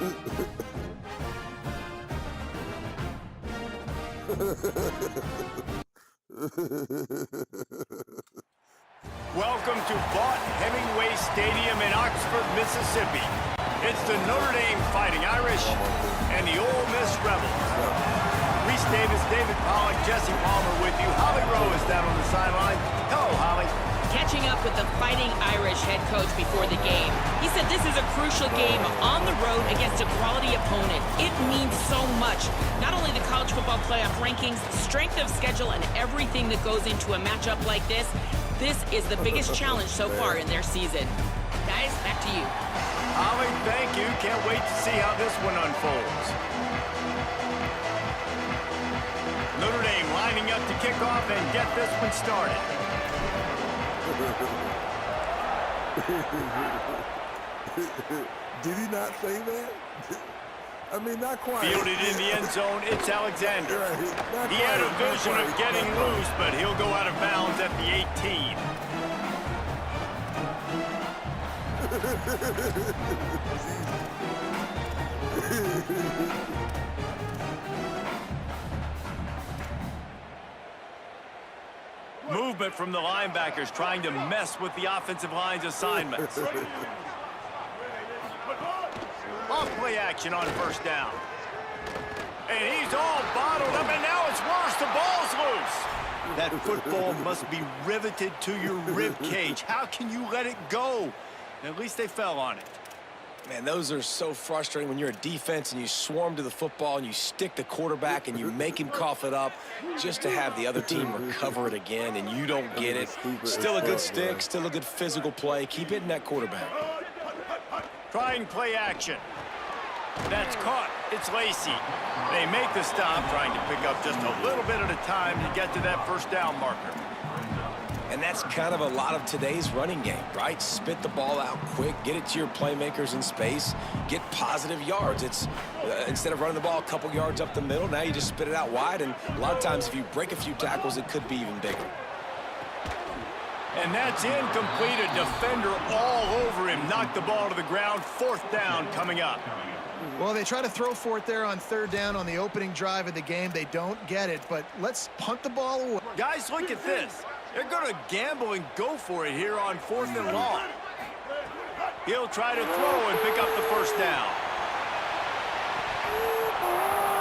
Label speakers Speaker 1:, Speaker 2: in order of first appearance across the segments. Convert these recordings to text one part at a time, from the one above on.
Speaker 1: Welcome to Vaught-Hemingway Stadium in Oxford, Mississippi. It's the Notre Dame Fighting Irish and the Ole Miss Rebels. Reese Davis, David Pollack, Jesse Palmer with you. Holly Rowe is down on the sideline. Hello, Holly.
Speaker 2: Catching up with the Fighting Irish head coach before the game. He said this is a crucial game on the road against a quality opponent. It means so much. Not only the college football playoff rankings, strength of schedule, and everything that goes into a matchup like this. This is the biggest challenge so far in their season. Guys, back to you.
Speaker 1: Holly, thank you. Can't wait to see how this one unfolds. Notre Dame lining up to kick off and get this one started.
Speaker 3: Did he not say that? I mean, not quite.
Speaker 1: Fielded in the end zone, it's Alexander.
Speaker 3: Right.
Speaker 1: He had a vision of getting loose, but he'll go out of bounds at the 18. Movement from the linebackers trying to mess with the offensive line's assignments. Off play action on first down. And he's all bottled up, and now it's worse. The ball's loose. That football must be riveted to your rib cage. How can you let it go? At least they fell on it.
Speaker 4: Man, those are so frustrating when you're a defense and you swarm to the football and you stick the quarterback and you make him cough it up just to have the other team recover it again and you don't get it. Still a good stick, still a good physical play. Keep hitting that quarterback.
Speaker 1: Trying play action. That's caught. It's Lacey. They make the stop, trying to pick up just a little bit at a time to get to that first down marker.
Speaker 4: And that's kind of a lot of today's running game, right? Spit the ball out quick, get it to your playmakers in space, get positive yards. It's instead of running the ball a couple yards up the middle, now you just spit it out wide, and a lot of times if you break a few tackles, it could be even bigger.
Speaker 1: And that's incomplete. A defender all over him. Knocked the ball to the ground. Fourth down coming up.
Speaker 5: Well, they try to throw for it there on third down on the opening drive of the game. They don't get it, but let's punt the ball away.
Speaker 1: Guys, look at this. They're going to gamble and go for it here on 4th and long. He'll try to throw and pick up the first down.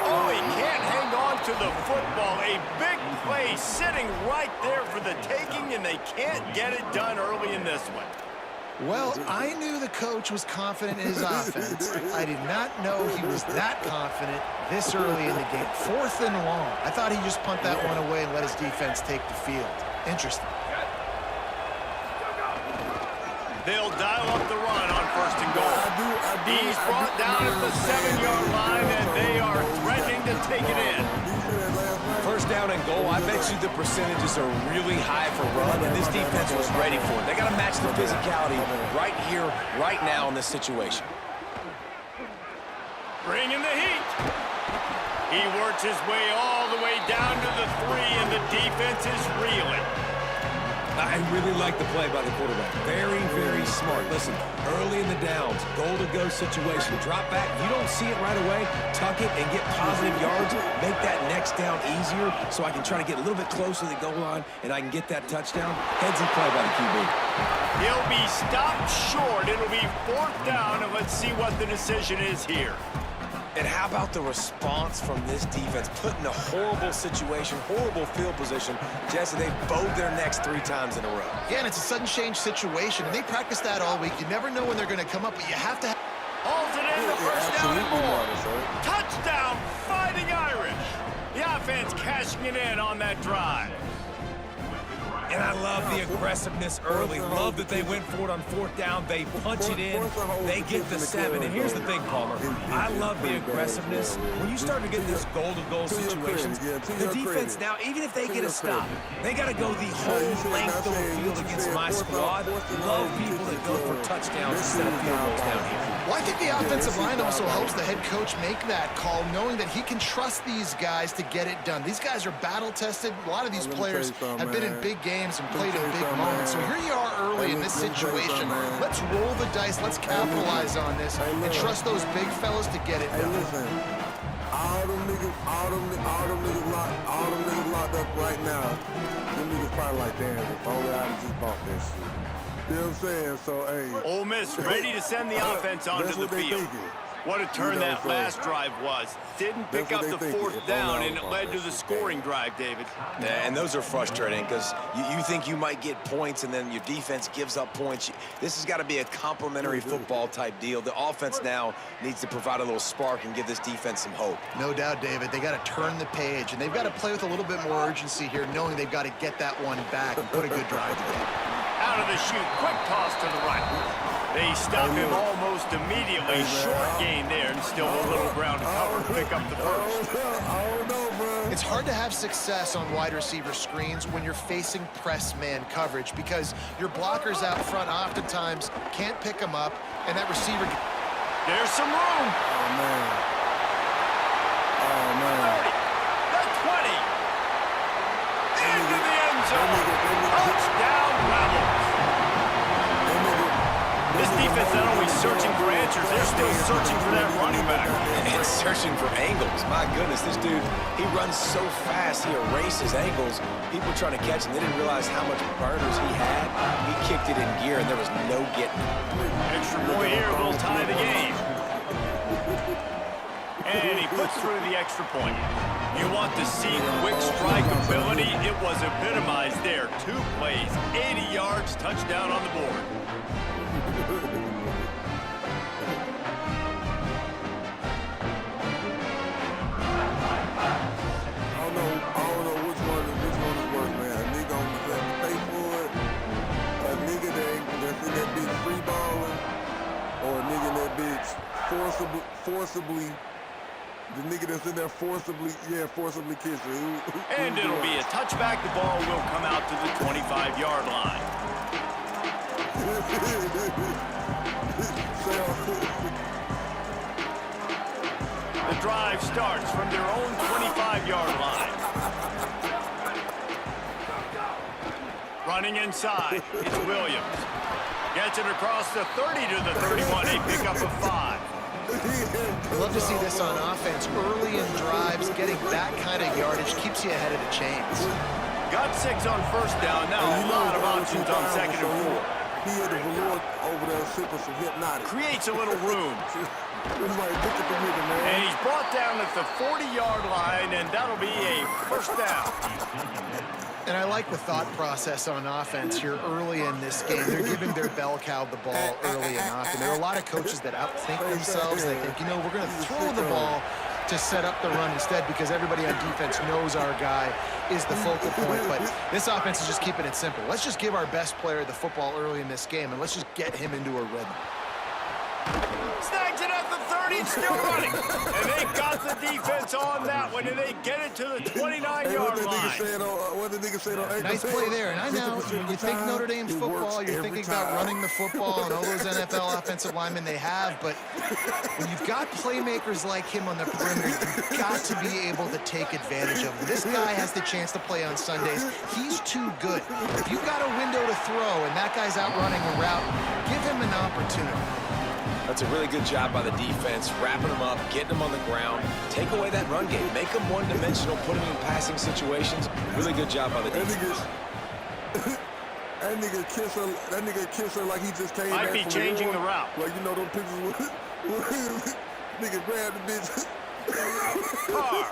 Speaker 1: Oh, he can't hang on to the football. A big play sitting right there for the taking, and they can't get it done early in this one.
Speaker 5: Well, I knew the coach was confident in his offense. I did not know he was that confident this early in the game. 4th and long. I thought he'd just punt that one away and let his defense take the field. Interesting.
Speaker 1: They'll dial up the run on 1st and goal. He's brought down at the 7-yard line, and they are threatening to take it in.
Speaker 4: First down and goal, I bet you the percentages are really high for run, and this defense was ready for it. They got to match the physicality right here, right now in this situation.
Speaker 1: Bringing the heat. He works his way all the way down to the 3, and the defense is reeling.
Speaker 4: I really like the play by the quarterback. Very, very smart. Listen, early in the downs, goal-to-go situation, drop back. You don't see it right away, tuck it and get positive yards. Make that next down easier so I can try to get a little bit closer to the goal line and I can get that touchdown. Heads and play by the QB.
Speaker 1: He'll be stopped short. It'll be 4th down, and let's see what the decision is here.
Speaker 4: And how about the response from this defense? Put in a horrible situation, horrible field position. Jesse, they've bowed their necks 3 times in a row.
Speaker 5: Yeah, and it's a sudden change situation, and they practice that all week. You never know when they're going to come up, but you have to...
Speaker 1: Holds it in, the first down and more. Touchdown, Fighting Irish. The offense cashing it in on that drive.
Speaker 4: And I love the aggressiveness early. Love that they went for it on 4th down. They punch it in. They get the 7. And here's the thing, Palmer. I love the aggressiveness. When you start to get these goal-to-goal situations, the defense now, even if they get a stop, they got to go the whole length of the field against my squad. Love people that go for touchdowns instead of field goals down here.
Speaker 5: Well, I think the offensive line also helps the head coach make that call, knowing that he can trust these guys to get it done. These guys are battle-tested. A lot of these players have been in big games. games and played in big moments. So here you are early in this situation. Let's roll the dice. Let's capitalize on this and trust those big fellas to get it done.
Speaker 3: Listen, all them niggas locked up right now. Them niggas probably like, damn, if only I just bought that shit. You know what I'm saying? So, hey.
Speaker 1: Ole Miss ready to send the offense onto the field. What a turn that last drive was. Didn't pick up the fourth down, and it led to the scoring drive, David.
Speaker 4: Yeah, and those are frustrating because you think you might get points, and then your defense gives up points. This has got to be a complementary football type deal. The offense now needs to provide a little spark and give this defense some hope.
Speaker 5: No doubt, David. They got to turn the page, and they've got to play with a little bit more urgency here, knowing they've got to get that one back and put a good drive together.
Speaker 1: Out of the chute, quick toss to the right. They stop him almost immediately. Short gain there, and still a little ground to cover to pick up the first.
Speaker 5: It's hard to have success on wide receiver screens when you're facing press man coverage because your blockers out front oftentimes can't pick them up, and that receiver...
Speaker 1: There's some room.
Speaker 3: Oh, man. Oh, man.
Speaker 1: The 20. Into the end zone. Touchdown, Rebels. This defense not only searching for answers, they're still searching for that running back.
Speaker 4: And searching for angles. My goodness, this dude, he runs so fast, he erases angles. People trying to catch him, they didn't realize how much burners he had. He kicked it in gear, and there was no getting it.
Speaker 1: Extra point here will tie the game. And he puts through the extra point. You want to see quick strike ability? It was epitomized there. 2 plays, 80 yards, touchdown on the board.
Speaker 3: I don't know which one is worse, man. A nigga on the pay for it, a nigga that's in that bitch free balling, or a nigga in that bitch forcibly, the nigga that's in there forcibly kissing.
Speaker 1: And it'll be a touchback. The ball will come out to the 25-yard line. The drive starts from their own 25-yard line. Running inside, it's Williams. Gets it across the 30 to the 31. They pick up a 5.
Speaker 5: Love to see this on offense. Early in drives, getting that kind of yardage keeps you ahead of the chains.
Speaker 1: Got 6 on first down. Now a lot of options on second and 4.
Speaker 3: He had the velour over there sipping some hypnotic.
Speaker 1: Creates a little room.
Speaker 3: It's like, look at the nigga, man.
Speaker 1: And he's brought down at the 40-yard line, and that'll be a first down.
Speaker 5: And I like the thought process on offense here early in this game. They're giving their bell cow the ball early and often. There are a lot of coaches that outthink themselves. They think, you know, we're going to throw the ball to set up the run instead because everybody on defense knows our guy is the focal point. But this offense is just keeping it simple. Let's just give our best player the football early in this game, and let's just get him into a rhythm.
Speaker 1: Snags it at the 30, still running. And they got the defense on that one, and they get it to the 29-yard line.
Speaker 3: What the nigga said on
Speaker 5: Nice play there. And I know when you think Notre Dame football, you're thinking about running the football and all those NFL offensive linemen they have. But when you've got playmakers like him on the perimeter, you've got to be able to take advantage of him. This guy has the chance to play on Sundays. He's too good. If you've got a window to throw and that guy's out running a route, give him an opportunity.
Speaker 4: That's a really good job by the defense, wrapping them up, getting them on the ground, take away that run game, make them one-dimensional, put them in passing situations. Really good job by the defense.
Speaker 3: That nigga kiss her like he just came back.
Speaker 1: Might be changing the route.
Speaker 3: Like, you know, those pictures nigga grabbed the bitch.
Speaker 1: Carr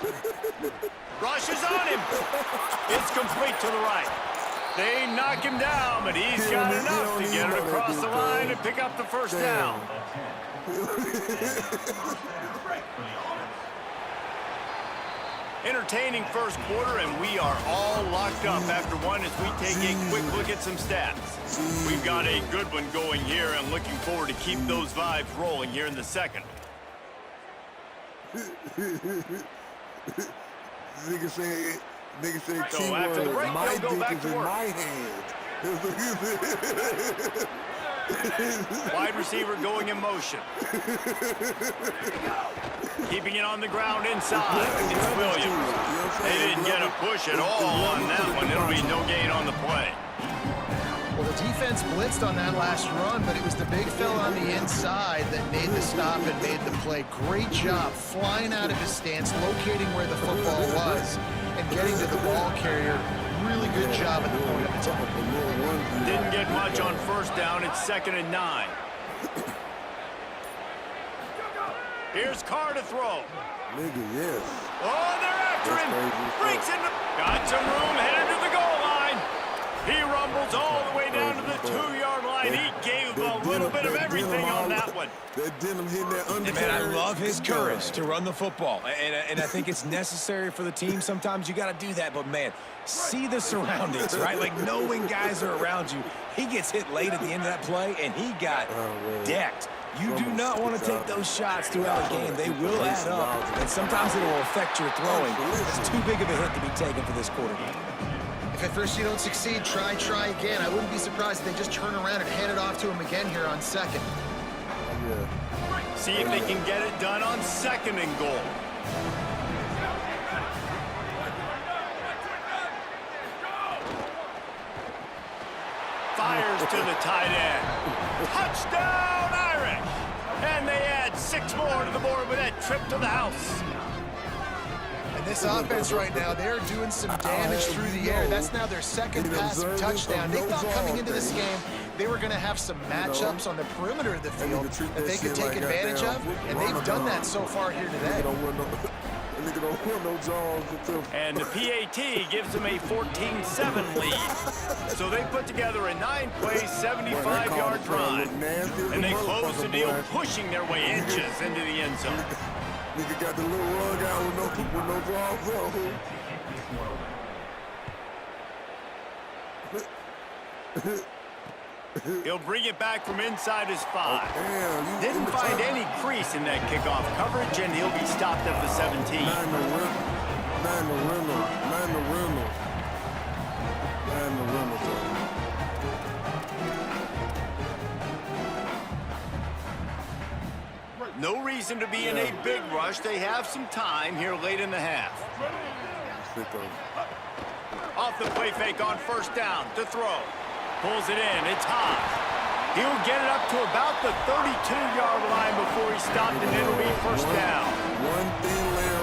Speaker 1: rushes on him. It's complete to the right. They knock him down, but he's got enough to get it across the line and pick up the first down. Entertaining first quarter, and we are all locked up after one as we take a quick look at some stats. We've got a good one going here, and looking forward to keep those vibes rolling here in the second.
Speaker 3: Nigga said,
Speaker 1: So after the break,
Speaker 3: my
Speaker 1: they'll go
Speaker 3: dick
Speaker 1: back
Speaker 3: is
Speaker 1: to
Speaker 3: in
Speaker 1: work.
Speaker 3: my hand.
Speaker 1: Wide receiver going in motion. Keeping it on the ground inside. It's Williams. They didn't get a push at all on that one. It'll be no gain on the play.
Speaker 5: Well, the defense blitzed on that last run, but it was the big fella on the inside that made the stop and made the play. Great job flying out of his stance, locating where the football was, and getting to the ball carrier. Really good job at the point of attack.
Speaker 1: Didn't get much on first down. It's 2nd and 9. Here's Carr to throw.
Speaker 3: Nigga, yes.
Speaker 1: Oh, they're after him. Breaks into... Got some room, headed to the goal line. He rumbles all the way down to the 2-yard line. He gave a little bit of everything on that one.
Speaker 3: That denim hitting that under.
Speaker 4: Man, I love his courage to run the football. And I think it's necessary for the team. Sometimes you got to do that. But, man, see the surroundings, right? Like, knowing guys are around you. He gets hit late at the end of that play, and he got decked. You do not want to take those shots throughout a game. They will add up, and sometimes it will affect your throwing. It's too big of a hit to be taken for this quarterback.
Speaker 5: If at first you don't succeed, try again. I wouldn't be surprised if they just turn around and hand it off to him again here on 2nd.
Speaker 1: See if they can get it done on 2nd and goal. Fires to the tight end. Touchdown, Irish! And they add 6 more to the board with that trip to the house.
Speaker 5: And this offense right now, they're doing some damage through the air. That's now their 2nd passing touchdown. They thought coming into this game they were going to have some matchups on the perimeter of the field that they could take advantage of, and they've done that so far here today.
Speaker 1: And the PAT gives them a 14-7 lead. So they put together a 9-play, 75-yard drive. And they close the deal, pushing their way inches into the end zone.
Speaker 3: Nigga got the little rug out with no draws on.
Speaker 1: He'll bring it back from inside his 5. Didn't find any crease in that kickoff coverage, and he'll be stopped at the 17. No reason to be in a big rush. They have some time here late in the half. Off the play fake on first down to throw. Pulls it in. It's high. He'll get it up to about the 32-yard line before he's stopped, and it'll be first down.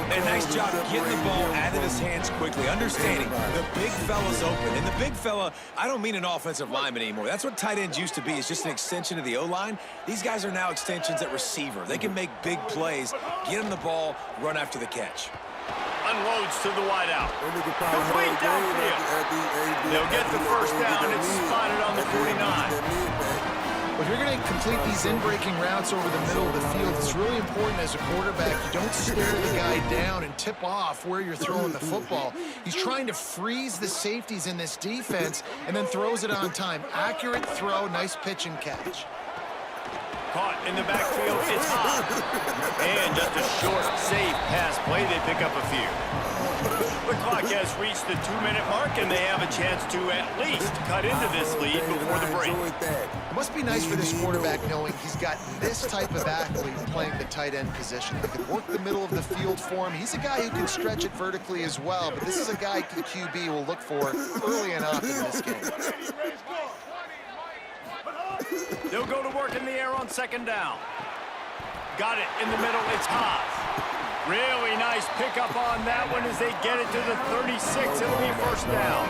Speaker 4: And nice job getting the ball out of his hands quickly, understanding the big fella's open. And the big fella, I don't mean an offensive lineman anymore. That's what tight ends used to be. It's just an extension of the O-line. These guys are now extensions at receiver. They can make big plays, get him the ball, run after the catch.
Speaker 1: Unloads to the wideout. Complete downfield. They'll get the first down. It's spotted on the 49.
Speaker 5: Well, if you're going to complete these in-breaking routes over the middle of the field, it's really important as a quarterback you don't stare the guy down and tip off where you're throwing the football. He's trying to freeze the safeties in this defense and then throws it on time. Accurate throw, nice pitch and catch.
Speaker 1: Caught in the backfield, it's hot. And just a short, safe pass play, they pick up a few. The clock has reached the 2-minute mark, and they have a chance to at least cut into this lead before the break.
Speaker 5: It must be nice for this quarterback knowing he's got this type of athlete playing the tight end position. They can work the middle of the field for him. He's a guy who can stretch it vertically as well, but this is a guy the QB will look for early and often in this game.
Speaker 1: They'll go to work in the air on second down. Got it in the middle. It's Haas. Really nice pickup on that one as they get it to the 36. It'll be first down.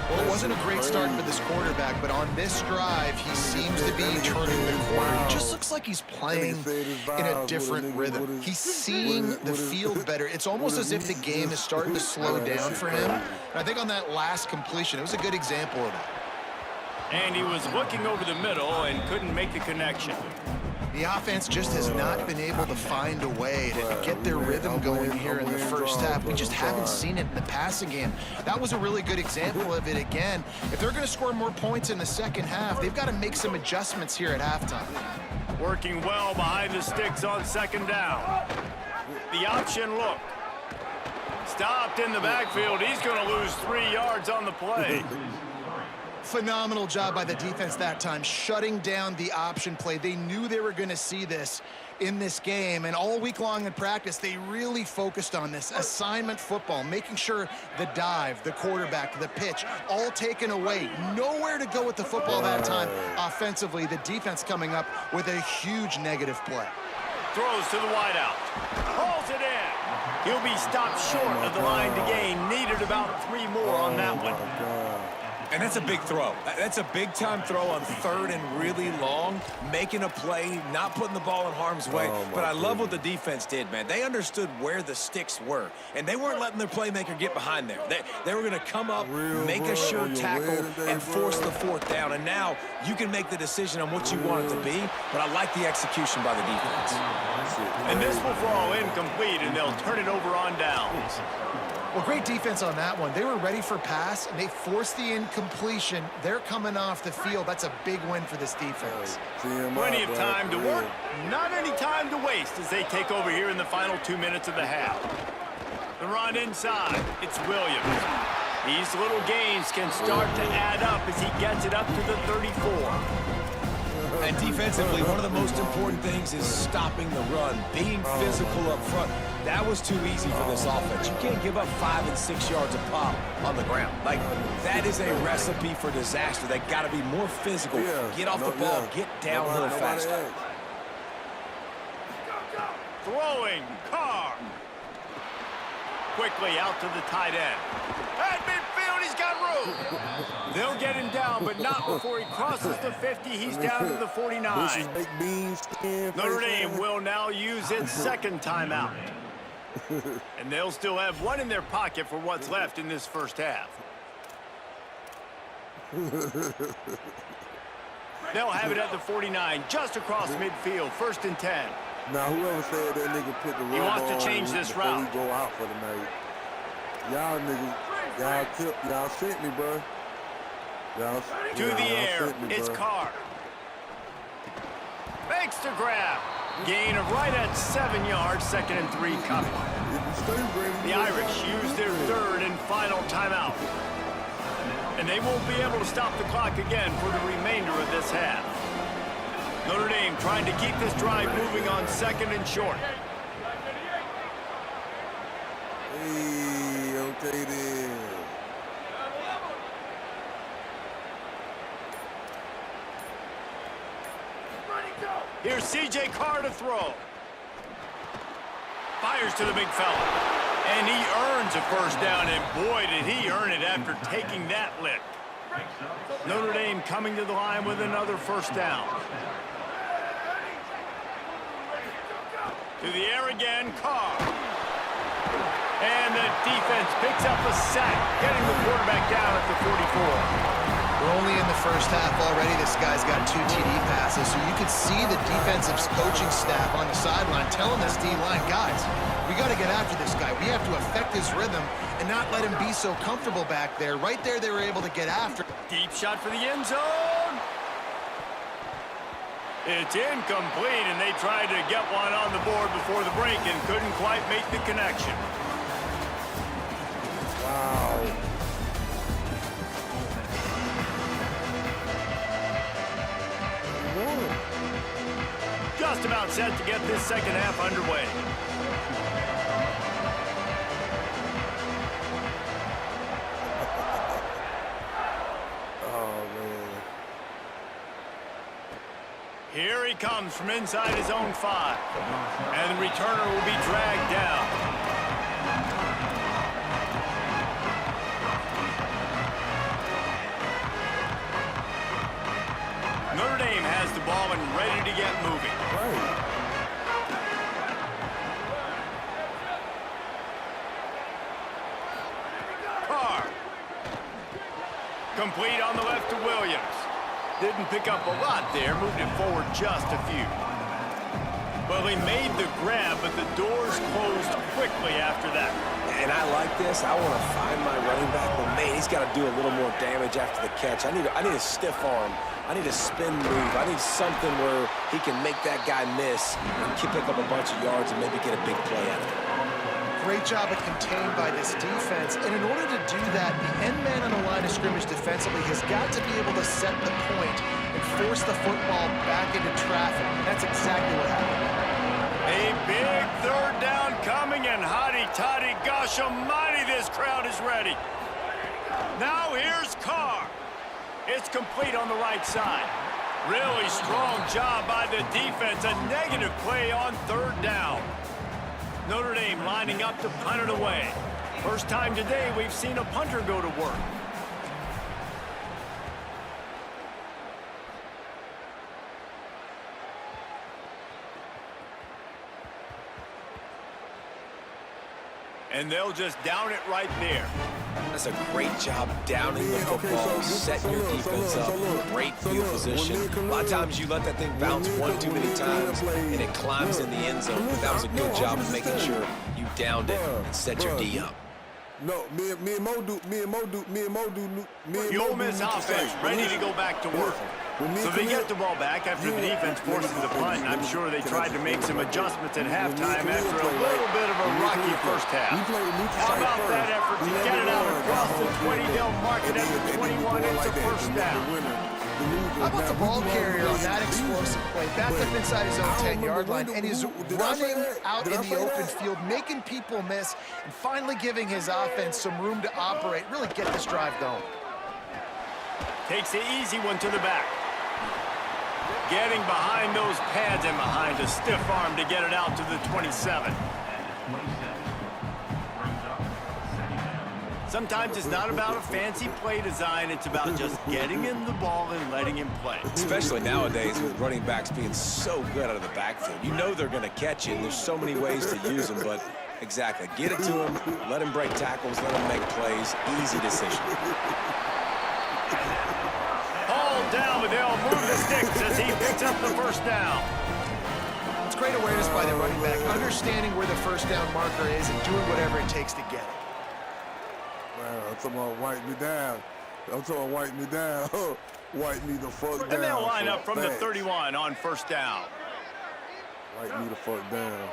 Speaker 5: Well, it wasn't a great start for this quarterback, but on this drive, he seems to be turning the corner. He just looks like he's playing in a different rhythm. He's seeing the field better. It's almost as if the game is starting to slow down for him. And I think on that last completion, it was a good example of that.
Speaker 1: And he was looking over the middle and couldn't make the connection.
Speaker 5: The offense just has not been able to find a way to get their rhythm going here in the first half. We just haven't seen it in the passing game. That was a really good example of it again. If they're going to score more points in the second half, they've got to make some adjustments here at halftime.
Speaker 1: Working well behind the sticks on second down. The option look. Stopped in the backfield. He's going to lose 3 yards on the play.
Speaker 5: Phenomenal job by the defense that time, shutting down the option play. They knew they were going to see this in this game, and all week long in practice, they really focused on this assignment football, making sure the dive, the quarterback, the pitch, all taken away. Nowhere to go with the football that time offensively. The defense coming up with a huge negative play.
Speaker 1: Throws to the wideout. Pulls it in. He'll be stopped short of the line to gain. Needed about 3 more on that one.
Speaker 4: And that's a big throw. That's a big-time throw on 3rd and really long, making a play, not putting the ball in harm's way. But I love what the defense did, man. They understood where the sticks were, and they weren't letting their playmaker get behind there. They were going to come up, make a sure tackle, and force the 4th down. And now you can make the decision on what you want it to be, but I like the execution by the defense.
Speaker 1: And this will fall incomplete, and they'll turn it over on downs.
Speaker 5: Well, great defense on that one. They were ready for pass, and they forced the incompletion. They're coming off the field. That's a big win for this defense.
Speaker 1: Plenty of time to work, not any time to waste as they take over here in the final 2 minutes of the half. The run inside. It's Williams. These little gains can start to add up as he gets it up to the 34.
Speaker 4: And defensively, one of the most important things is stopping the run, being physical up front. That was too easy for this offense. You can't give up 5 and 6 yards a pop on the ground. Like, that is a recipe for disaster. They got to be more physical. Get off the ball, get downhill faster.
Speaker 1: Throwing, Carr. Quickly out to the tight end. At midfield, he's got room. They'll get him down, but not before he crosses the 50. He's down to the 49. Notre Dame will now use its 2nd timeout. And they'll still have 1 in their pocket for what's left in this first half. They'll have it at the 49, just across midfield, 1st and 10.
Speaker 3: Now, whoever said that nigga put the
Speaker 1: He wants to change this route.
Speaker 3: He go out for the night. Y'all niggas, y'all sent me, bro.
Speaker 1: To the air, it's Carr. Makes the grab. Gain of right at 7 yards, 2nd and 3 coming. The Irish use their 3rd and final timeout. And they won't be able to stop the clock again for the remainder of this half. Notre Dame trying to keep this drive moving on 2nd and short.
Speaker 3: Hey, okay then.
Speaker 1: Here's C.J. Carr to throw. Fires to the big fella. And he earns a 1st down, and boy, did he earn it after taking that lick. Notre Dame coming to the line with another 1st down. To the air again, Carr. And the defense picks up a sack, getting the quarterback down at the 44.
Speaker 5: We're only in the first half already. This guy's got 2 TD passes, so you can see the defensive coaching staff on the sideline telling this D-line, guys, we got to get after this guy. We have to affect his rhythm and not let him be so comfortable back there. Right there, they were able to get after.
Speaker 1: Deep shot for the end zone. It's incomplete, and they tried to get one on the board before the break and couldn't quite make the connection.
Speaker 3: Wow.
Speaker 1: Just about set to get this 2nd half underway.
Speaker 3: Oh, man.
Speaker 1: Here he comes from inside his own 5. And the returner will be dragged down. Notre Dame has the ball and ready to get moving. Carr. Complete on the left to Williams. Didn't pick up a lot there, moved it forward just a few. Well, he made the grab, but the doors closed quickly after that.
Speaker 4: And I like this. I want to find my running back, but man, he's got to do a little more damage after the catch. I need a stiff arm. I need a spin move. I need something where he can make that guy miss and pick up a bunch of yards and maybe get a big play out of it.
Speaker 5: great job of contained by this defense. And in order to do that, the end man on the line of scrimmage defensively has got to be able to set the point and force the football back into traffic. And that's exactly what happened.
Speaker 1: A big third down coming, and hotty-toddy, gosh almighty, this crowd is ready. Now here's Carr. It's complete on the right side. Really strong job by the defense. A negative play on third down. Notre Dame lining up to punt it away. First time today we've seen a punter go to work. And they'll just down it right there.
Speaker 4: That's a great job downing the football, setting your defense up, great field position. A lot of times you let that thing bounce one too many times, and it climbs in the end zone. But that was a good job of making sure you downed it and set your D up.
Speaker 3: No, me and Mo do.
Speaker 1: The Ole Miss offense ready to go back to work. So they get the ball back after the defense forces the punt, and I'm sure they tried to make some adjustments at halftime after a little bit of a rocky first half. How about that effort to get it out across the 20? They'll mark it at the 21. It's a first down.
Speaker 5: How about the ball carrier on that explosive play? Back up inside his own 10-yard line, and he's running out in the open field, making people miss, and finally giving his offense some room to operate, really get this drive going.
Speaker 1: Takes the easy one to the back. Getting behind those pads and behind a stiff arm to get it out to the 27. Sometimes it's not about a fancy play design. It's about just getting him the ball and letting him play.
Speaker 4: Especially nowadays with running backs being so good out of the backfield. You know they're going to catch you, and there's so many ways to use them, but exactly. Get it to him, let him break tackles, let him make plays. Easy decision.
Speaker 1: Down, but they'll move the sticks as he picks up the first down.
Speaker 5: It's great awareness by the running back, understanding where the first down marker is and doing whatever it takes to get it.
Speaker 3: Wow, I'm talking about wipe me down. Wipe me the fuck down.
Speaker 1: And they'll line up from the 31 on first down.
Speaker 3: Wipe me the fuck down.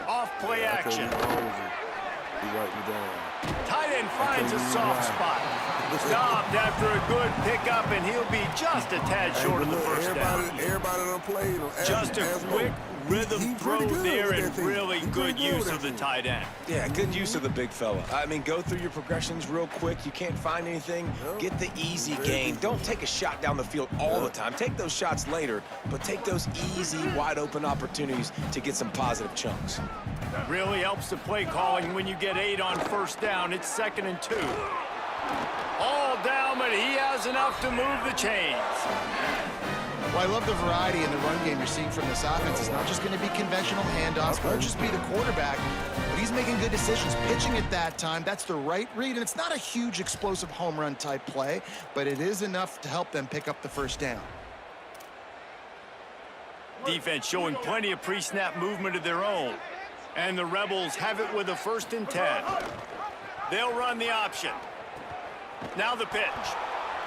Speaker 1: Off play action.
Speaker 3: He wiped me down.
Speaker 1: Tight end finds a soft spot. Stopped after a good pickup, and he'll be just a tad short of the first down.
Speaker 3: Everybody done played him.
Speaker 1: Just a quick rhythm throw there, and really good use of the tight end.
Speaker 4: Yeah, good use of the big fella. I mean, go through your progressions real quick. You can't find anything. Get the easy gain. Don't take a shot down the field all the time. Take those shots later, but take those easy, wide-open opportunities to get some positive chunks.
Speaker 1: Really helps the play calling when you get 8 on first down. It's 2nd and 2. All down, but he has enough to move the chains.
Speaker 5: Well, I love the variety in the run game you're seeing from this offense. It's not just going to be conventional handoffs, won't just be the quarterback, but he's making good decisions, pitching at that time. That's the right read, and it's not a huge explosive home run type play, but it is enough to help them pick up the first down.
Speaker 1: Defense showing plenty of pre-snap movement of their own. And the Rebels have it with a 1st and 10. They'll run the option. Now the pitch.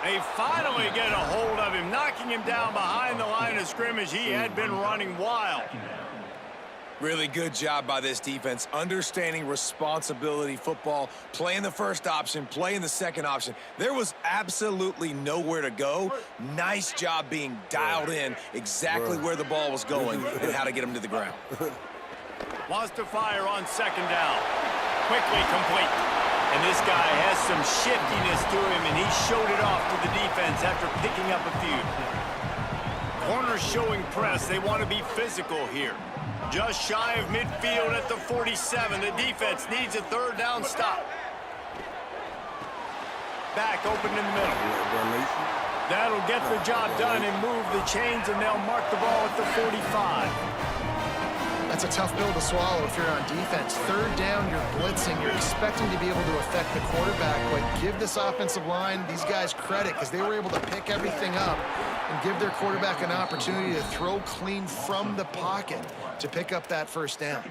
Speaker 1: They finally get a hold of him, knocking him down behind the line of scrimmage. He had been running wild.
Speaker 4: Really good job by this defense, understanding responsibility football, playing the first option, playing the second option. There was absolutely nowhere to go. Nice job being dialed in exactly where the ball was going and how to get him to the ground.
Speaker 1: Wants to fire on 2nd down. Quickly complete. And this guy has some shiftiness to him, and he showed it off to the defense after picking up a few. Corners showing press. They want to be physical here. Just shy of midfield at the 47. The defense needs a 3rd down stop. Back open in the middle. That'll get the job done and move the chains, and they'll mark the ball at the 45.
Speaker 5: That's a tough pill to swallow if you're on defense. 3rd down, you're blitzing. You're expecting to be able to affect the quarterback, but give this offensive line, these guys, credit because they were able to pick everything up and give their quarterback an opportunity to throw clean from the pocket to pick up that 1st down.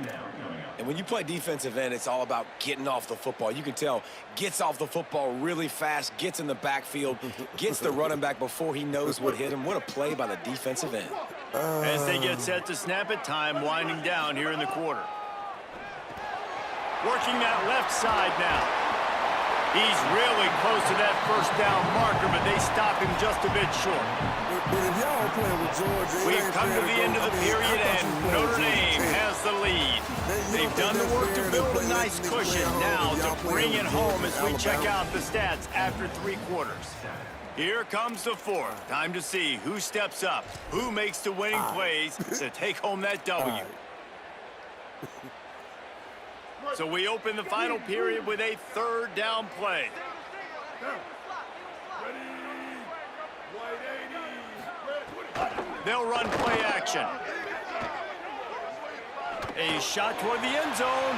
Speaker 4: And when you play defensive end, it's all about getting off the football. You can tell, gets off the football really fast, gets in the backfield, gets the running back before he knows what hit him. What a play by the defensive end.
Speaker 1: As they get set to snap it, time winding down here in the quarter. Working that left side now. He's really close to that first down marker, but they stop him just a bit short.
Speaker 3: But if y'all playing with Georgia,
Speaker 1: We've come to the end of the period, and Notre Dame has the lead. They've done the work to build a nice cushion. Now to bring it home as we check out the stats after 3 quarters. Here comes the fourth. Time to see who steps up, who makes the winning plays to take home that W. So we open the final period with a 3rd down play. They'll run play action. A shot toward the end zone.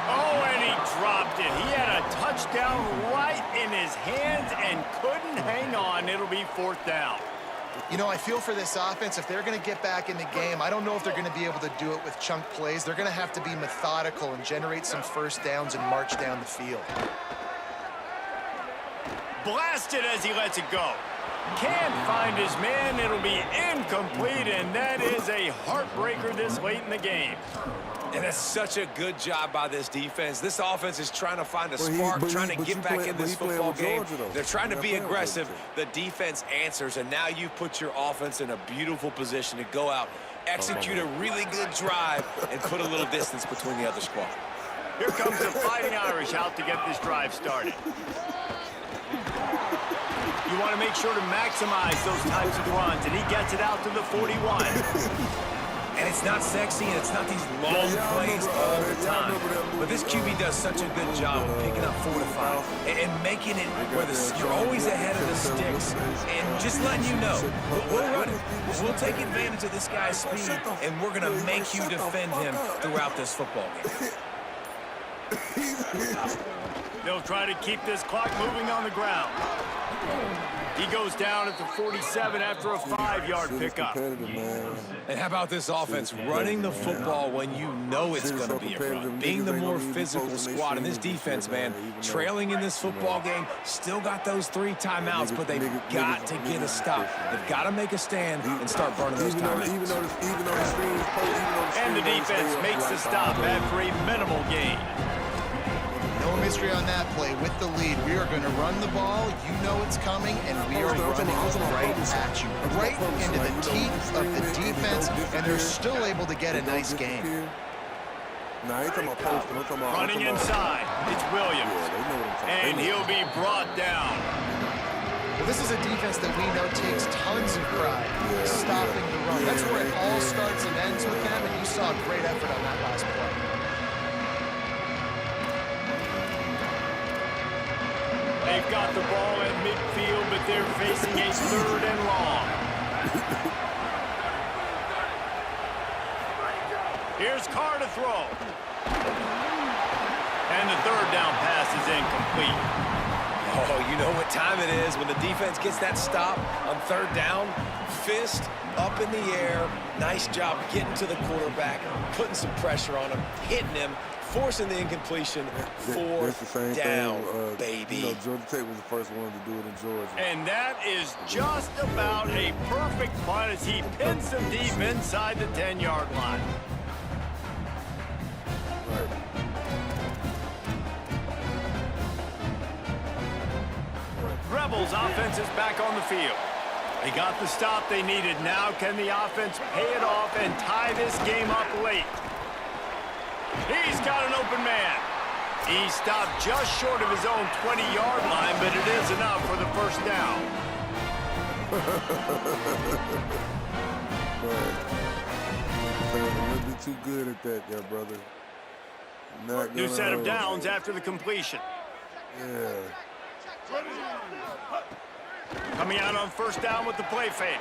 Speaker 1: Oh, and he dropped it. He had a touchdown right in his hands and couldn't hang on. It'll be 4th down.
Speaker 5: You know, I feel for this offense, if they're going to get back in the game, I don't know if they're going to be able to do it with chunk plays. They're going to have to be methodical and generate some first downs and march down the field.
Speaker 1: Blasted as he lets it go. Can't find his man. It'll be incomplete, and that is a heartbreaker this late in the game.
Speaker 4: And that's such a good job by this defense. This offense is trying to find a spark, trying to get back in this football game. They're trying to be aggressive. The defense answers, and now you put your offense in a beautiful position to go out, execute a really good drive, and put a little distance between the other squad.
Speaker 1: Here comes the Fighting Irish out to get this drive started. You want to make sure to maximize those types of runs, and he gets it out to the 41.
Speaker 4: And it's not sexy, and it's not these long plays all the time. But this QB does such a good job of picking up 4 to 5 and making it where you're always ahead of the sticks and just letting you know, we'll run it. We'll take advantage of this guy's speed, and we're going to make you defend him throughout this football game.
Speaker 1: They'll try to keep this clock moving on the ground. He goes down at the 47 after a 5-yard pickup.
Speaker 4: And how about this offense running the football when you know it's going to be a run? Being the more physical squad. And this defense, man, trailing in this football game, still got those 3 timeouts, but they've got to get a stop. They've got to make a stand and start burning those timeouts.
Speaker 1: And the defense makes the stop after a minimal gain.
Speaker 5: No mystery on that play. With the lead, we are going to run the ball. You know it's coming, and we are running right at you. Right into the teeth of the defense, and they're still able to get a nice game.
Speaker 1: Running inside, it's Williams. And he'll be brought down.
Speaker 5: Well, this is a defense that we know takes tons of pride in stopping the run. That's where it all starts and ends with them, and you saw a great effort on that last play.
Speaker 1: They've got the ball at midfield, but they're facing a 3rd and long. Here's Carr to throw. And the 3rd down pass is incomplete.
Speaker 4: Oh, you know what time it is when the defense gets that stop on 3rd down. Fist up in the air. Nice job getting to the quarterback, putting some pressure on him, hitting him, forcing the incompletion. 4th down, baby.
Speaker 3: You know, Georgia Tech was the first one to do it in Georgia.
Speaker 1: And that is just about a perfect punt as he pins them deep inside the 10-yard line.
Speaker 3: Right.
Speaker 1: Rebels offense is back on the field. They got the stop they needed. Now can the offense pay it off and tie this game up late? He's got an open man. He stopped just short of his own 20-yard line, but it is enough for the 1st down.
Speaker 3: You'll be too good at that there, brother.
Speaker 1: New set of downs after the completion.
Speaker 3: Yeah.
Speaker 1: Coming out on 1st down with the play fake.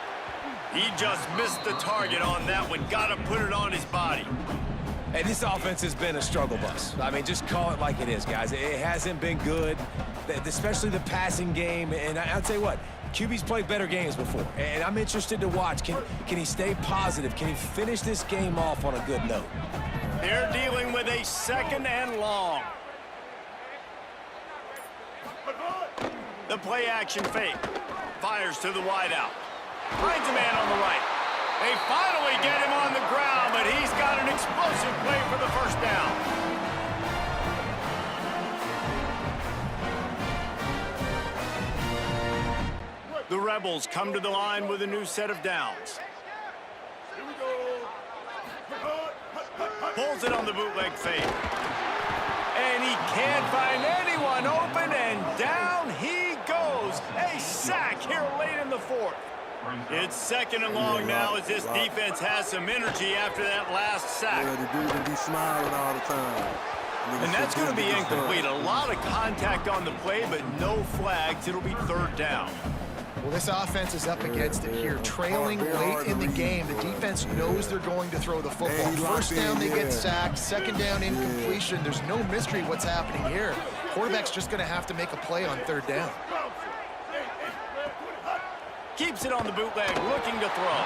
Speaker 1: He just missed the target on that one. Got to put it on his body.
Speaker 4: Hey, this offense has been a struggle bus. I mean, just call it like it is, guys. It hasn't been good, especially the passing game. And I'll tell you what, QB's played better games before. And I'm interested to watch. Can he stay positive? Can he finish this game off on a good note?
Speaker 1: They're dealing with a 2nd and long. The play action fake. Fires to the wideout. Finds a man on the right. They finally get him on the ground, but he's got an explosive play for the 1st down. The Rebels come to the line with a new set of downs. Pulls it on the bootleg fake. And he can't find anyone open, and down he goes. A sack here late in the fourth. It's second and long now as this defense has some energy after that last sack.
Speaker 3: Yeah, the dude will be smiling all the time.
Speaker 1: And that's going to be incomplete. A lot of contact on the play, but no flags. It'll be third down.
Speaker 5: Well, this offense is up against it here. Trailing late in the game, the defense knows they're going to throw the football. First down, they get sacked. Second down, incompletion. There's no mystery what's happening here. Quarterback's just going to have to make a play on third down.
Speaker 1: Keeps it on the bootleg, looking to throw.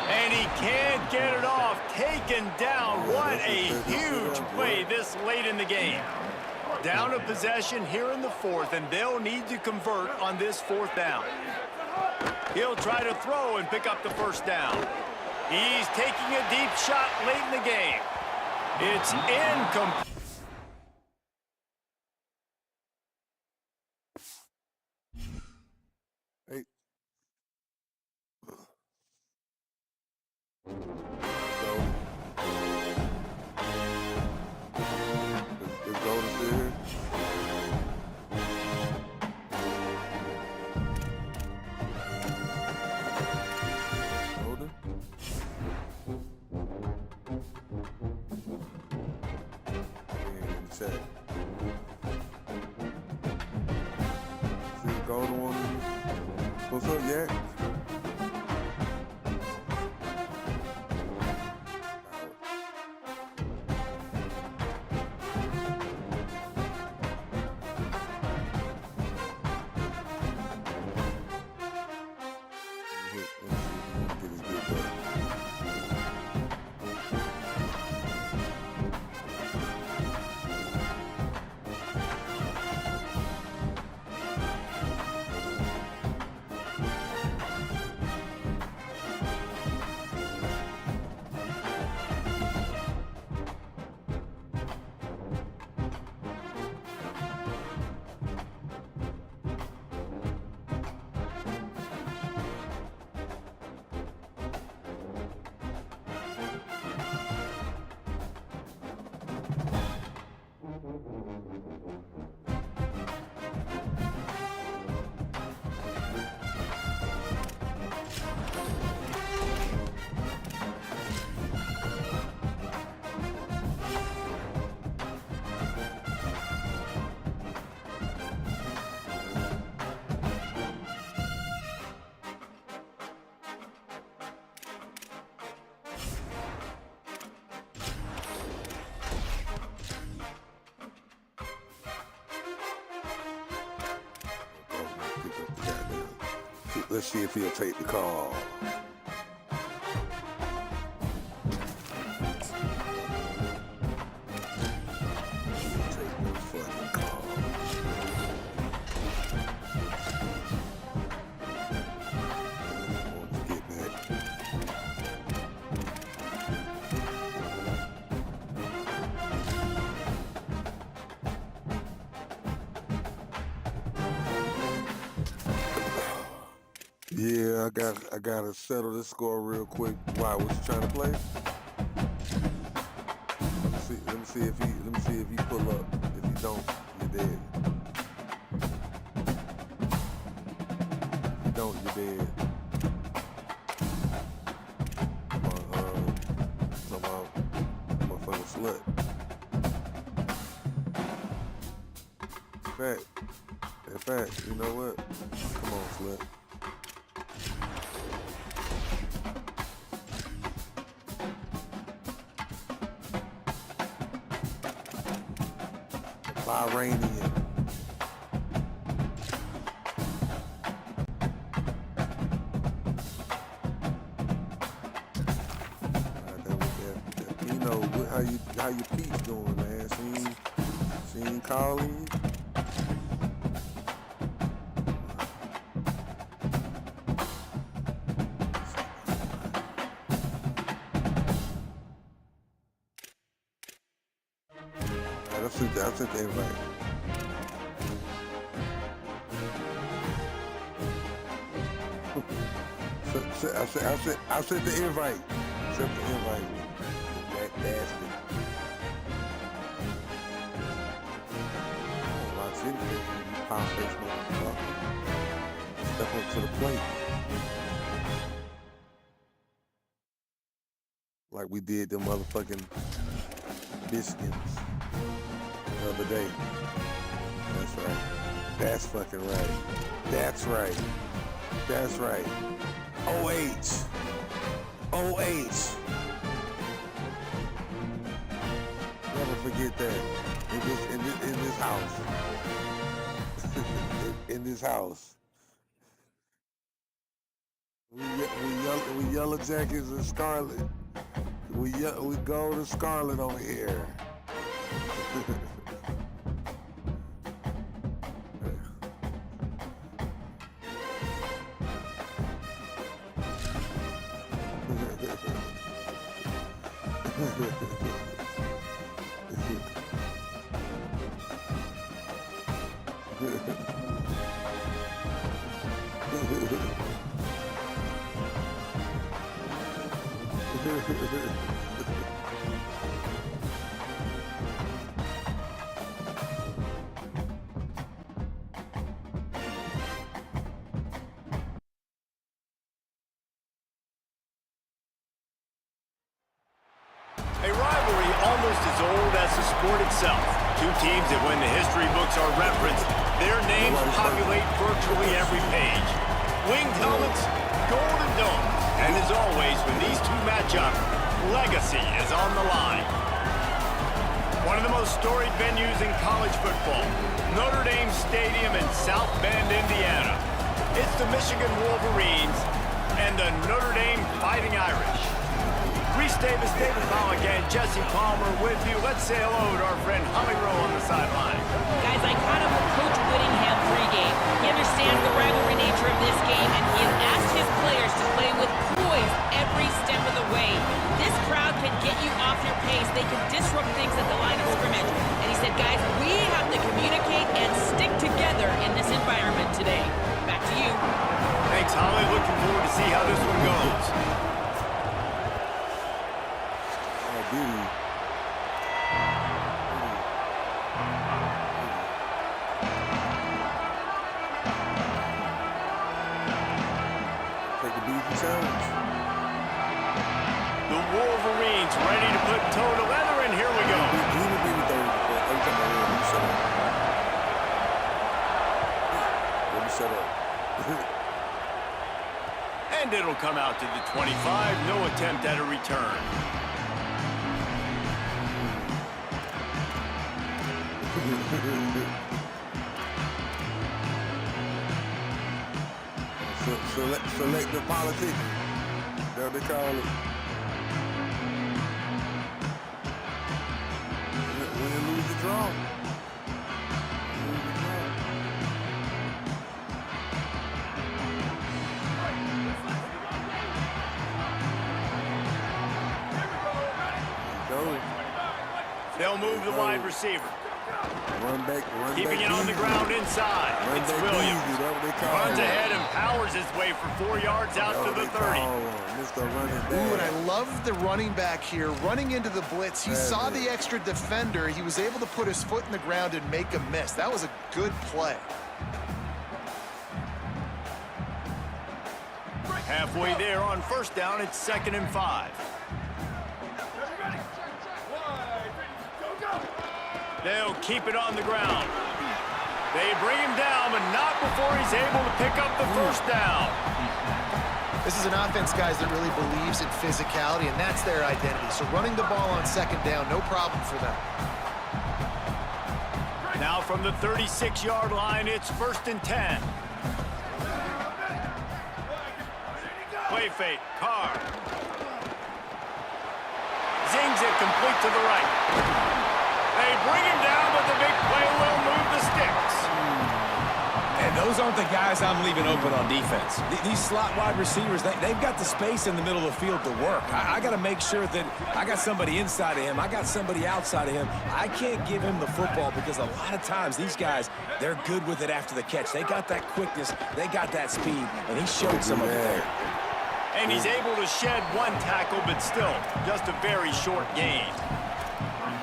Speaker 1: And he can't get it off. Taken down. What a huge play this late in the game. Down a possession here in the fourth, and they'll need to convert on this fourth down. He'll try to throw and pick up the first down. He's taking a deep shot late in the game. It's incomplete.
Speaker 3: Hey. Is Golden still here? Golden? Check. See the Golden one? What's up, Yak? Let's see if he'll take the call. Take the fucking call. Want to get back. Yeah, I gotta settle this score real quick. Why? Was you trying to play? Let me see if he pull up. If he don't, you're dead. If you don't, you're dead. Come on, motherfucking slut. In fact, you know what? Come on, slut. Iranian. You know how your Pete's doing, man. She ain't calling you. I sent the invite. I sent the invite. Sent the invite. That bastard. Oh, my city, you pound face motherfucker. Step up to the plate. Like we did the motherfucking biscuits the other day. That's right. That's fucking right. That's right. That's right. OH. OH. Never forget that. In this house. in this house. We yellow jackets and scarlet. We gold and scarlet over here.
Speaker 1: A rivalry almost as old as the sport itself. Two teams that when the history books are referenced, their names populate virtually every page. Winged helmets, golden domes, and as always, when these two match up, legacy is on the line. One of the most storied venues in college football, Notre Dame Stadium in South Bend, Indiana. It's the Michigan Wolverines and the Notre Dame Fighting Irish. Reese Davis, David Pollock, and Jesse Palmer with you. Let's say hello to our friend Holly Rowe on the sideline.
Speaker 2: Guys, I caught up with Coach Whittingham pregame. He understands the rivalry nature of this game, and he has asked his players to play with poise every step of the way. This crowd can get you off your pace. They can disrupt things at the line of scrimmage. And he said, guys, we have to communicate and stick together in this environment today. Back to you.
Speaker 1: Thanks, Holly. Looking forward to see how this one goes.
Speaker 3: Take a beefy challenge.
Speaker 1: The Wolverines ready to put toe to leather, and here we go.
Speaker 3: He would be the third. Every time I hear him, shut up. Let me shut up.
Speaker 1: And it'll come out to the 25. No attempt at a return.
Speaker 3: Select the politician. That's what they call it. Win and lose the draw. Lose the draw.
Speaker 1: They'll move the wide receiver.
Speaker 3: Run back,
Speaker 1: Keeping it on the ground inside. It's Williams. Runs ahead and powers his way for 4 yards out to the 30.
Speaker 5: Ooh, and I love the running back here running into the blitz. He saw the extra defender. He was able to put his foot in the ground and make a miss. That was a good play.
Speaker 1: Halfway there on first down, it's 2nd and 5. They'll keep it on the ground. They bring him down, but not before he's able to pick up the first down.
Speaker 5: This is an offense, guys, that really believes in physicality, and that's their identity. So running the ball on 2nd down, no problem for them.
Speaker 1: Now from the 36-yard line, it's 1st and 10. Play fake, Carr. Zings it complete to the right. They bring him down, but the big play will move the sticks.
Speaker 3: And
Speaker 4: Those aren't the guys I'm leaving open on defense. These slot wide receivers, they've got the space in the middle of the field to work. I got to make sure that I got somebody inside of him. I got somebody outside of him. I can't give him the football because a lot of times these guys, they're good with it after the catch. They got that quickness. They got that speed, and he showed some of it there.
Speaker 1: And he's able to shed one tackle, but still, just a very short gain.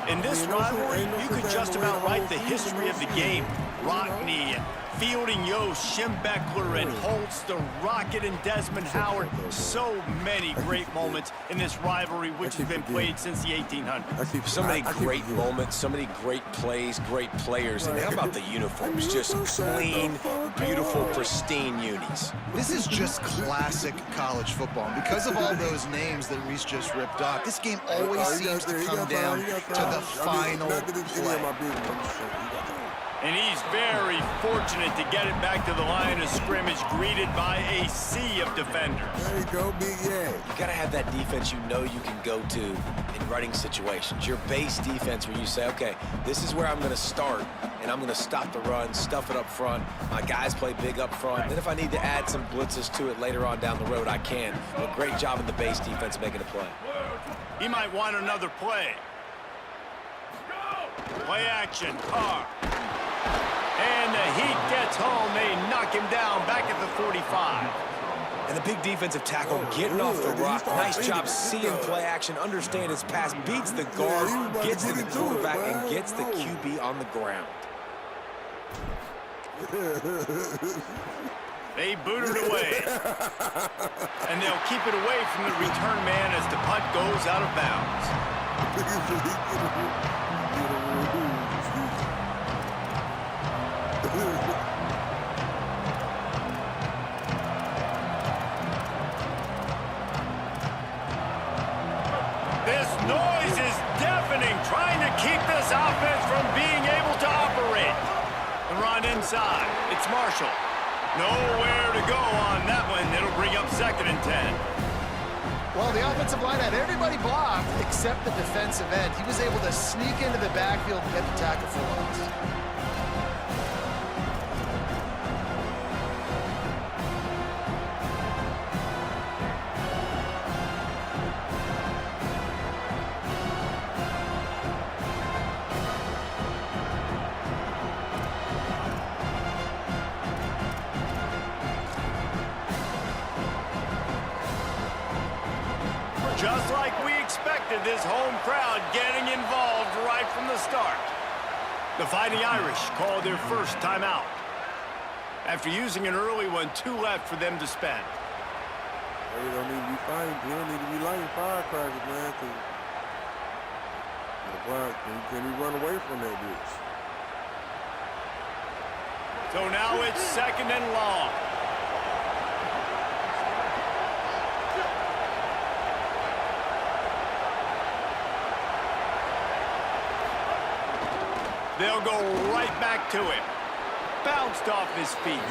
Speaker 1: In this rivalry, you could just about write the history of the game. Rockney, Fielding Yost, Schembechler, and Holtz, the Rocket and Desmond Howard. So many great moments in this rivalry, which has been played since the 1800s.
Speaker 4: So many great moments, so many great plays, great players. And how about the uniforms? Just clean, beautiful, pristine unis.
Speaker 5: This is just classic college football. And because of all those names that Reese just ripped off, this game always seems to come down to the final play.
Speaker 1: And he's very fortunate to get it back to the line of scrimmage, greeted by a sea of defenders.
Speaker 3: There you go, Big Yeah.
Speaker 4: You got to have that defense you know you can go to in running situations. Your base defense where you say, okay, this is where I'm going to start, and I'm going to stop the run, stuff it up front. My guys play big up front. Then if I need to add some blitzes to it later on down the road, I can. But great job in the base defense making a play.
Speaker 1: He might want another play. Play action, Carr. And the heat gets home. They knock him down back at the 45.
Speaker 4: And the big defensive tackle getting off the rock. Nice job seeing play action, understand his pass, beats the guard, gets to the quarterback, and gets the QB on the ground.
Speaker 1: They boot it away. And they'll keep it away from the return man as the punt goes out of bounds. This noise is deafening, trying to keep this offense from being able to operate. The run inside. It's Marshall. Nowhere to go on that one. It'll bring up 2nd and 10.
Speaker 5: Well, the offensive line had everybody blocked except the defensive end. He was able to sneak into the backfield and get the tackle for once.
Speaker 1: Just like we expected, this home crowd getting involved right from the start. The Fighting Irish called their first timeout. After using an early one, 2 left for them to spend.
Speaker 3: You don't need to be fighting. You don't need to be lighting firecrackers, man. Can he run away from that bitch?
Speaker 1: So now it's 2nd and long. They'll go right back to him. Bounced off his feet.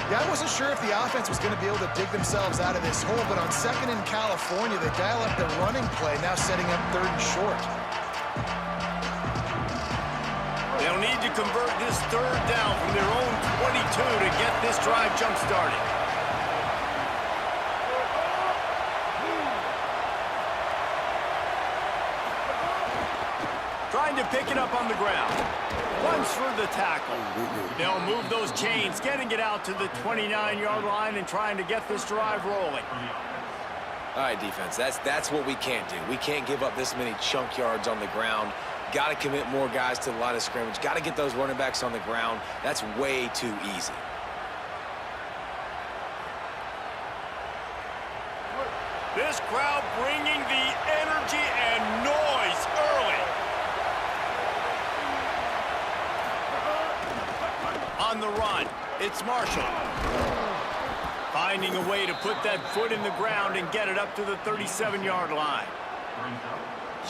Speaker 5: Yeah, I wasn't sure if the offense was going to be able to dig themselves out of this hole, but on 2nd in California, they dial up the running play, now setting up 3rd and short.
Speaker 1: They'll need to convert this 3rd down from their own 22 to get this drive jump-started. Trying to pick it up on the ground. Runs for the tackle. They'll move those chains, getting it out to the 29-yard line and trying to get this drive rolling.
Speaker 4: All right, defense, that's what we can't do. We can't give up this many chunk yards on the ground. Got to commit more guys to the line of scrimmage. Got to get those running backs on the ground. That's way too easy.
Speaker 1: This crowd bringing the energy and noise early. On the run, it's Marshall. Finding a way to put that foot in the ground and get it up to the 37-yard line.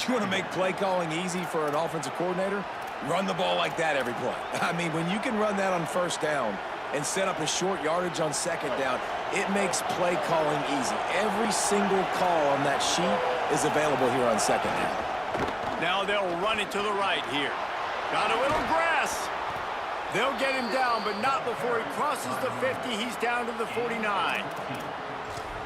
Speaker 4: You want to make play calling easy for an offensive coordinator? Run the ball like that every play. I mean, when you can run that on 1st down and set up a short yardage on 2nd down, it makes play calling easy. Every single call on that sheet is available here on 2nd down.
Speaker 1: Now they'll run it to the right here. Got a little grass. They'll get him down, but not before he crosses the 50. He's down to the 49.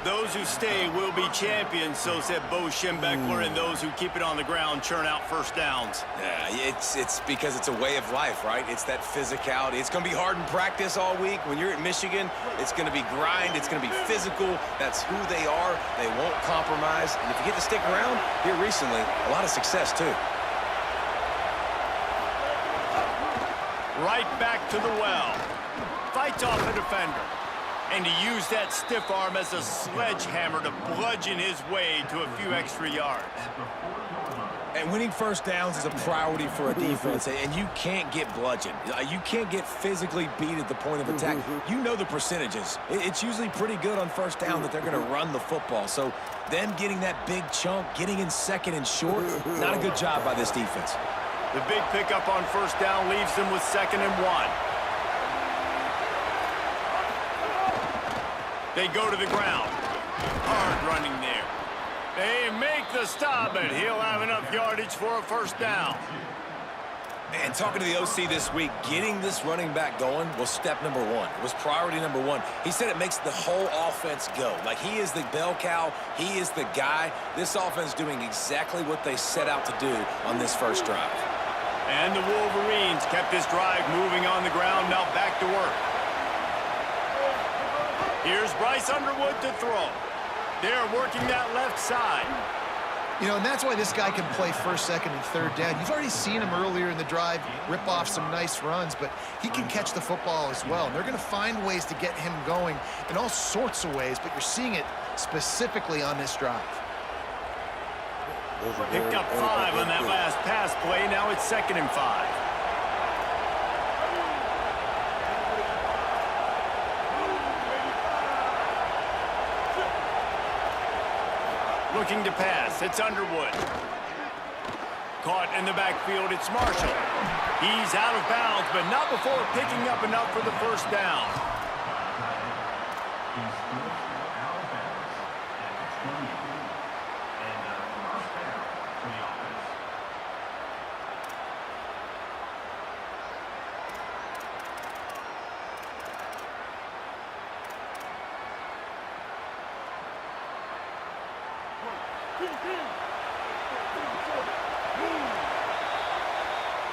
Speaker 1: Those who stay will be champions, so said Bo Schembechler, and those who keep it on the ground churn out first downs.
Speaker 4: Yeah, it's because it's a way of life, right? It's that physicality. It's going to be hard in practice all week. When you're at Michigan, it's going to be grind. It's going to be physical. That's who they are. They won't compromise. And if you get to stick around here recently, a lot of success, too.
Speaker 1: Right back to the well. Fights off a defender. And he used that stiff arm as a sledgehammer to bludgeon his way to a few extra yards.
Speaker 4: And winning first downs is a priority for a defense, and you can't get bludgeoned. You can't get physically beat at the point of attack. You know the percentages. It's usually pretty good on first down that they're going to run the football. So them getting that big chunk, getting in second and short, not a good job by this defense.
Speaker 1: The big pickup on first down leaves them with 2nd and 1. They go to the ground. Hard running there. They make the stop, but he'll have enough yardage for a first down.
Speaker 4: And talking to the OC this week, getting this running back going was step number 1. It was priority number 1. He said it makes the whole offense go. Like, he is the bell cow. He is the guy. This offense doing exactly what they set out to do on this first drive.
Speaker 1: And the Wolverines kept this drive moving on the ground. Now back to work. Here's Bryce Underwood to throw. They're working that left side.
Speaker 5: You know, and that's why this guy can play first, second, and third down. You've already seen him earlier in the drive rip off some nice runs, but he can catch the football as well. And they're going to find ways to get him going in all sorts of ways, but you're seeing it specifically on this drive.
Speaker 1: Picked up 5 on that last pass play. Now it's 2nd and 5. Looking to pass. It's Underwood. Caught in the backfield. It's Marshall. He's out of bounds, but not before picking up enough for the first down.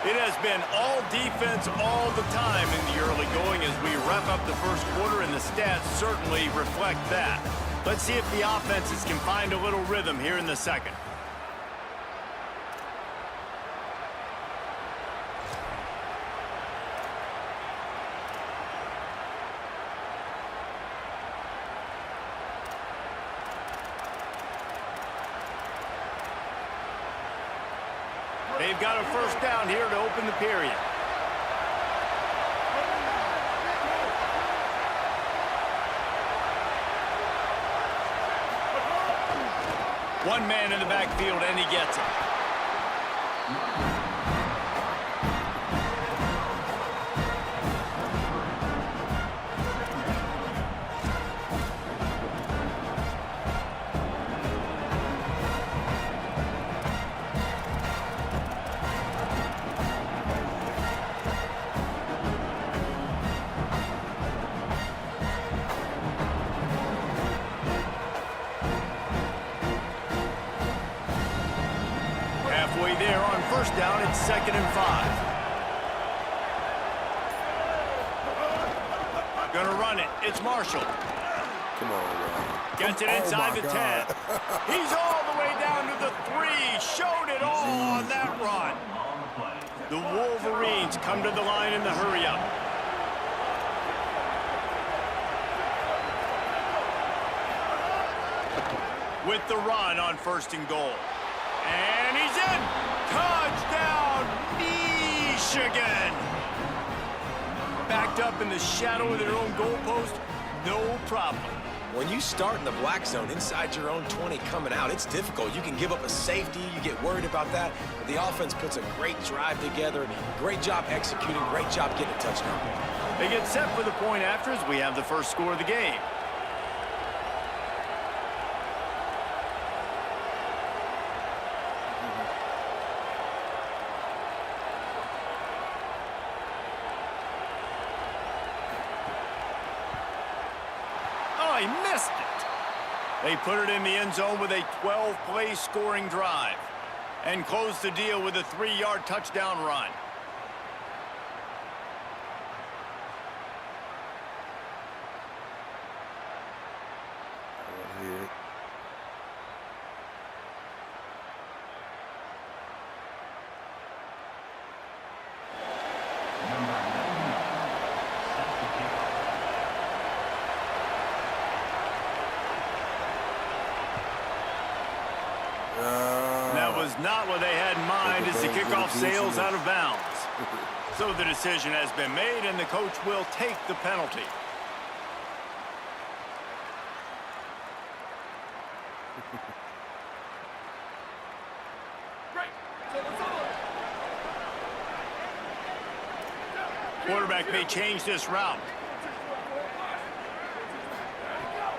Speaker 1: It has been all defense all the time in the early going as we wrap up the first quarter, and the stats certainly reflect that. Let's see if the offenses can find a little rhythm here in the second. They've got a first down here to open the period. One man in the backfield, and he gets it. Halfway there on first down, it's 2nd and 5. Gonna run it. It's Marshall.
Speaker 3: Come on, man.
Speaker 1: Gets it inside the 10. He's all the way down to the 3. Showed it all on that run. The Wolverines come to the line in the hurry-up. With the run on 1st and goal. And he's in. Touchdown, Michigan. Backed up in the shadow of their own goalpost, no problem.
Speaker 4: When you start in the black zone inside your own 20 coming out, it's difficult. You can give up a safety. You get worried about that. But the offense puts a great drive together. Great job executing. Great job getting a touchdown.
Speaker 1: They get set for the point after as we have the first score of the game. he missed it. They put it in the end zone with a 12-play scoring drive and closed the deal with a 3-yard touchdown run. That was not what they had in mind as the kickoff sails out of bounds. So the decision has been made, and the coach will take the penalty. Quarterback may change this route.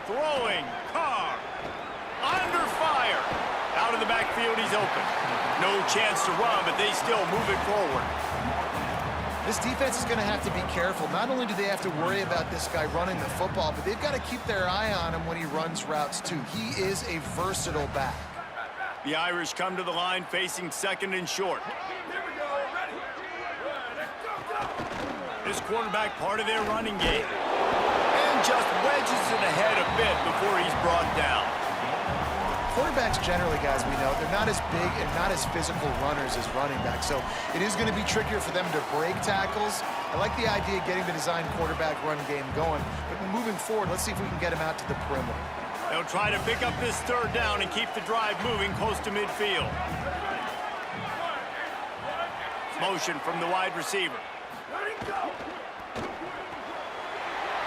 Speaker 1: Throwing, Carr, under fire. Out of the backfield, he's open. No chance to run, but they still move it forward.
Speaker 5: This defense is going to have to be careful. Not only do they have to worry about this guy running the football, but they've got to keep their eye on him when he runs routes, too. He is a versatile back.
Speaker 1: The Irish come to the line facing second and short. This quarterback part of their running game. And just wedges it ahead a bit before he's brought down.
Speaker 5: Quarterbacks generally, guys, we know, they're not as big and not as physical runners as running backs, so it is going to be trickier for them to break tackles. I like the idea of getting the design quarterback run game going, but moving forward, let's see if we can get him out to the perimeter.
Speaker 1: They'll try to pick up this third down and keep the drive moving close to midfield. Motion from the wide receiver.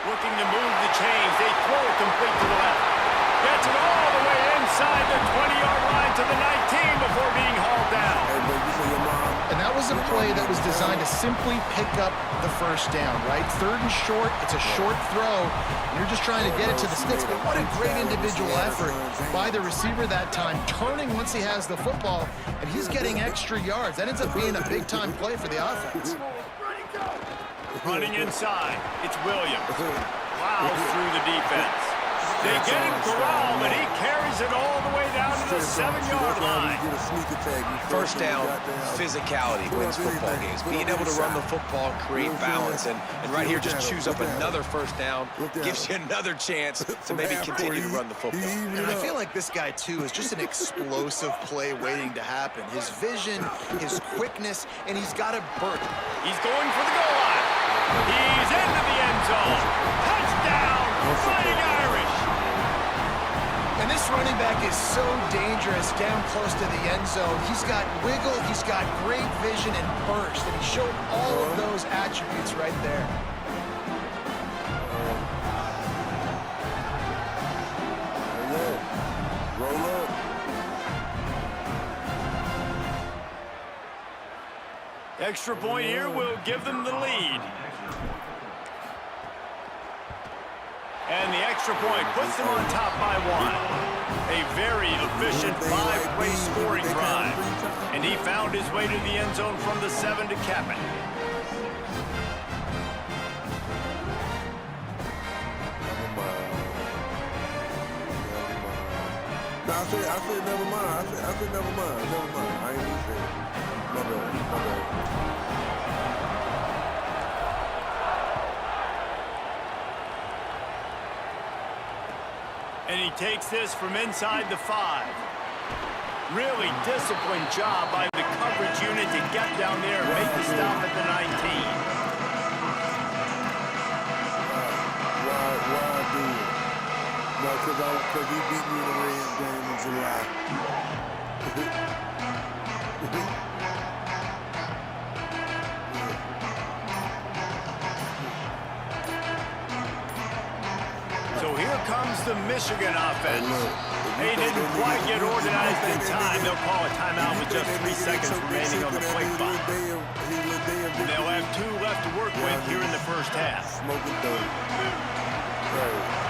Speaker 1: Looking to move the chains. They throw it complete to the left. Gets it all the way inside the 20-yard line to the 19 before being hauled down.
Speaker 5: And that was a play that was designed to simply pick up the first down, right? Third and short, it's a short throw. You're just trying to get it to the sticks, but what a great individual effort by the receiver that time, turning once he has the football, and he's getting extra yards. That ends up being a big-time play for the offense.
Speaker 1: Running inside, it's Williams. Plows through the defense. They get him corralled, but he carries it all the way down to the 7-yard line.
Speaker 4: First down, physicality wins football games. Being able to run the football and create balance. And right here, just choose up another first down. Gives you another chance to maybe continue to run the football.
Speaker 5: And I feel like this guy, too, is just an explosive play waiting to happen. His vision, his quickness, and he's got a burst.
Speaker 1: He's going for the goal line. He's into the end zone. Touchdown, Fighting Irish.
Speaker 5: And this running back is so dangerous down close to the end zone. He's got wiggle, he's got great vision and burst, and he showed all of those attributes right there.
Speaker 3: Roll up.
Speaker 1: Extra point here will give them the lead. And the extra point puts them on top by 1. A very efficient 5-play scoring drive. And he found his way to the end zone from the 7 to cap it.
Speaker 3: No, I said never mind. I said never mind. Never mind. I ain't even say it. My bad.
Speaker 1: And he takes this from inside the 5. Really disciplined job by the coverage unit to get down there and make the stop at the 19.
Speaker 3: Why do it? No, because he beat me in the Rams game in July.
Speaker 1: So here comes the Michigan offense. They didn't quite get organized in time. They'll call a timeout with just 3 seconds remaining on the play clock. They'll have 2 left to work with here in the first half.
Speaker 3: Smoking dope. Right.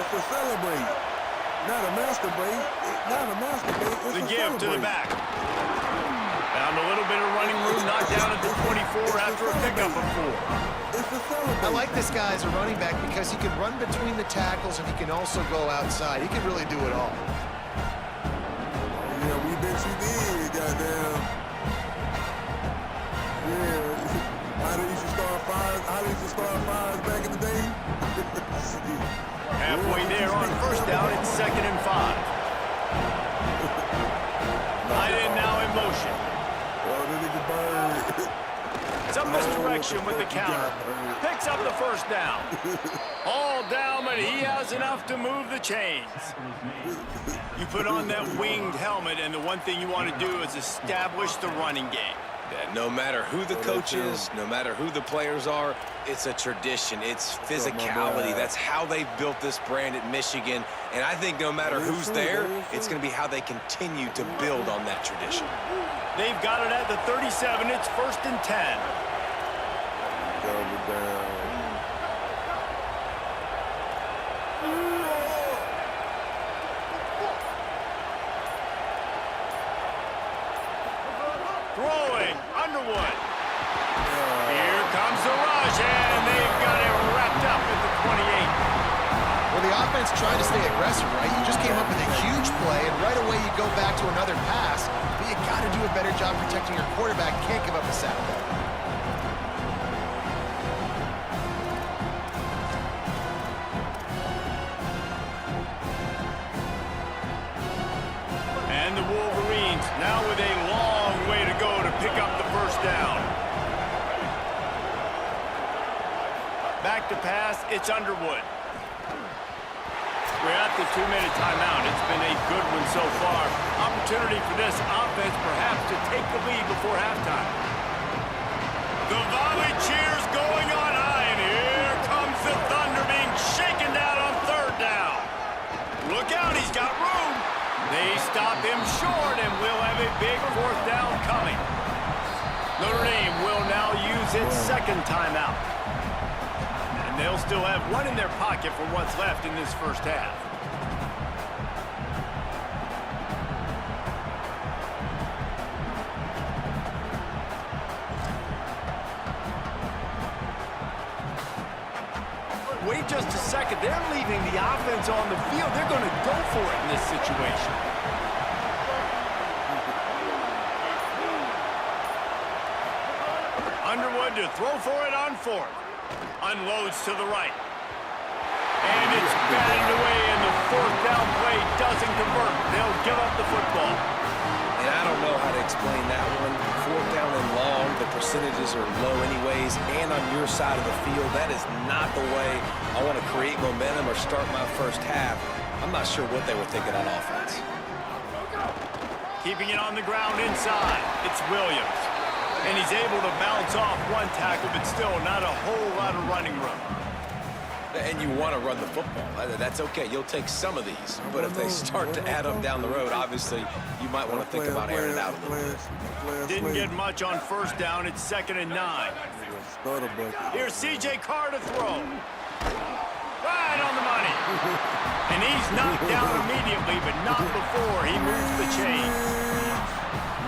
Speaker 3: It's to celebrate, not a masturbate. Not a masturbate.
Speaker 1: The give to the back. Found a little bit of running room, knocked down at the 24 after a pickup of 4.
Speaker 5: I like this guy as a running back because he can run between the tackles and he can also go outside. He can really do it all.
Speaker 3: Yeah, we bet you did, goddamn. Yeah. How they used to start fires back in the day?
Speaker 1: Halfway there on first down, it's 2nd and 5. Tight end now in motion.
Speaker 3: Oh, the nigga bird.
Speaker 1: Some misdirection with the counter. Picks up the first down. All down, but he has enough to move the chains. You put on that winged helmet, and the one thing you want to do is establish the running game.
Speaker 4: Yeah, no matter who the coach is, no matter who the players are, it's a tradition. It's physicality. That's how they built this brand at Michigan. And I think no matter who's there, it's going to be how they continue to build on that tradition.
Speaker 1: They've got it at the 37. It's 1st and 10.
Speaker 3: Double down.
Speaker 1: Throwing, Underwood. Here comes the rush, and they've got it wrapped up at the 28.
Speaker 5: Well, the offense trying to stay aggressive, right? You just came up with a huge play, and right away you go back to another pass, but you got to do a better job protecting your quarterback. Can't give up a sack.
Speaker 1: And the Wolverines now with a long way to go to pick up the first down. Back to pass, it's Underwood. We're at the 2-minute timeout. It's been a good one so far. Opportunity for this offense perhaps to take the lead before halftime. The volley cheers going on high, and here comes the Thunder being shaken down on 3rd down. Look out, he's got room. They stop him short, and we'll have a big 4th down coming. Notre Dame will now use its 2nd timeout. And they'll still have one in their pocket for what's left in this first half. Wait just a second. They're leaving the offense on the field. They're going to go for it in this situation. Underwood to throw for it on 4th. Unloads to the right. And it's batted away, and the 4th down play doesn't convert. They'll give up the football.
Speaker 4: And I don't know how to explain that one. 4th down and long, the percentages are low anyways, and on your side of the field, that is not the way I want to create momentum or start my first half. I'm not sure what they were thinking on offense.
Speaker 1: Keeping it on the ground inside, it's Williams. And he's able to bounce off one tackle, but still not a whole lot of running room.
Speaker 4: And you want to run the football. That's okay. You'll take some of these. But if they start to add up down the road, obviously, you might want to think about airing it out a little bit.
Speaker 1: Didn't get much on 1st down. It's 2nd and 9. Here's C.J. Carr to throw. Right on the money. And he's knocked down immediately, but not before he moves the chains.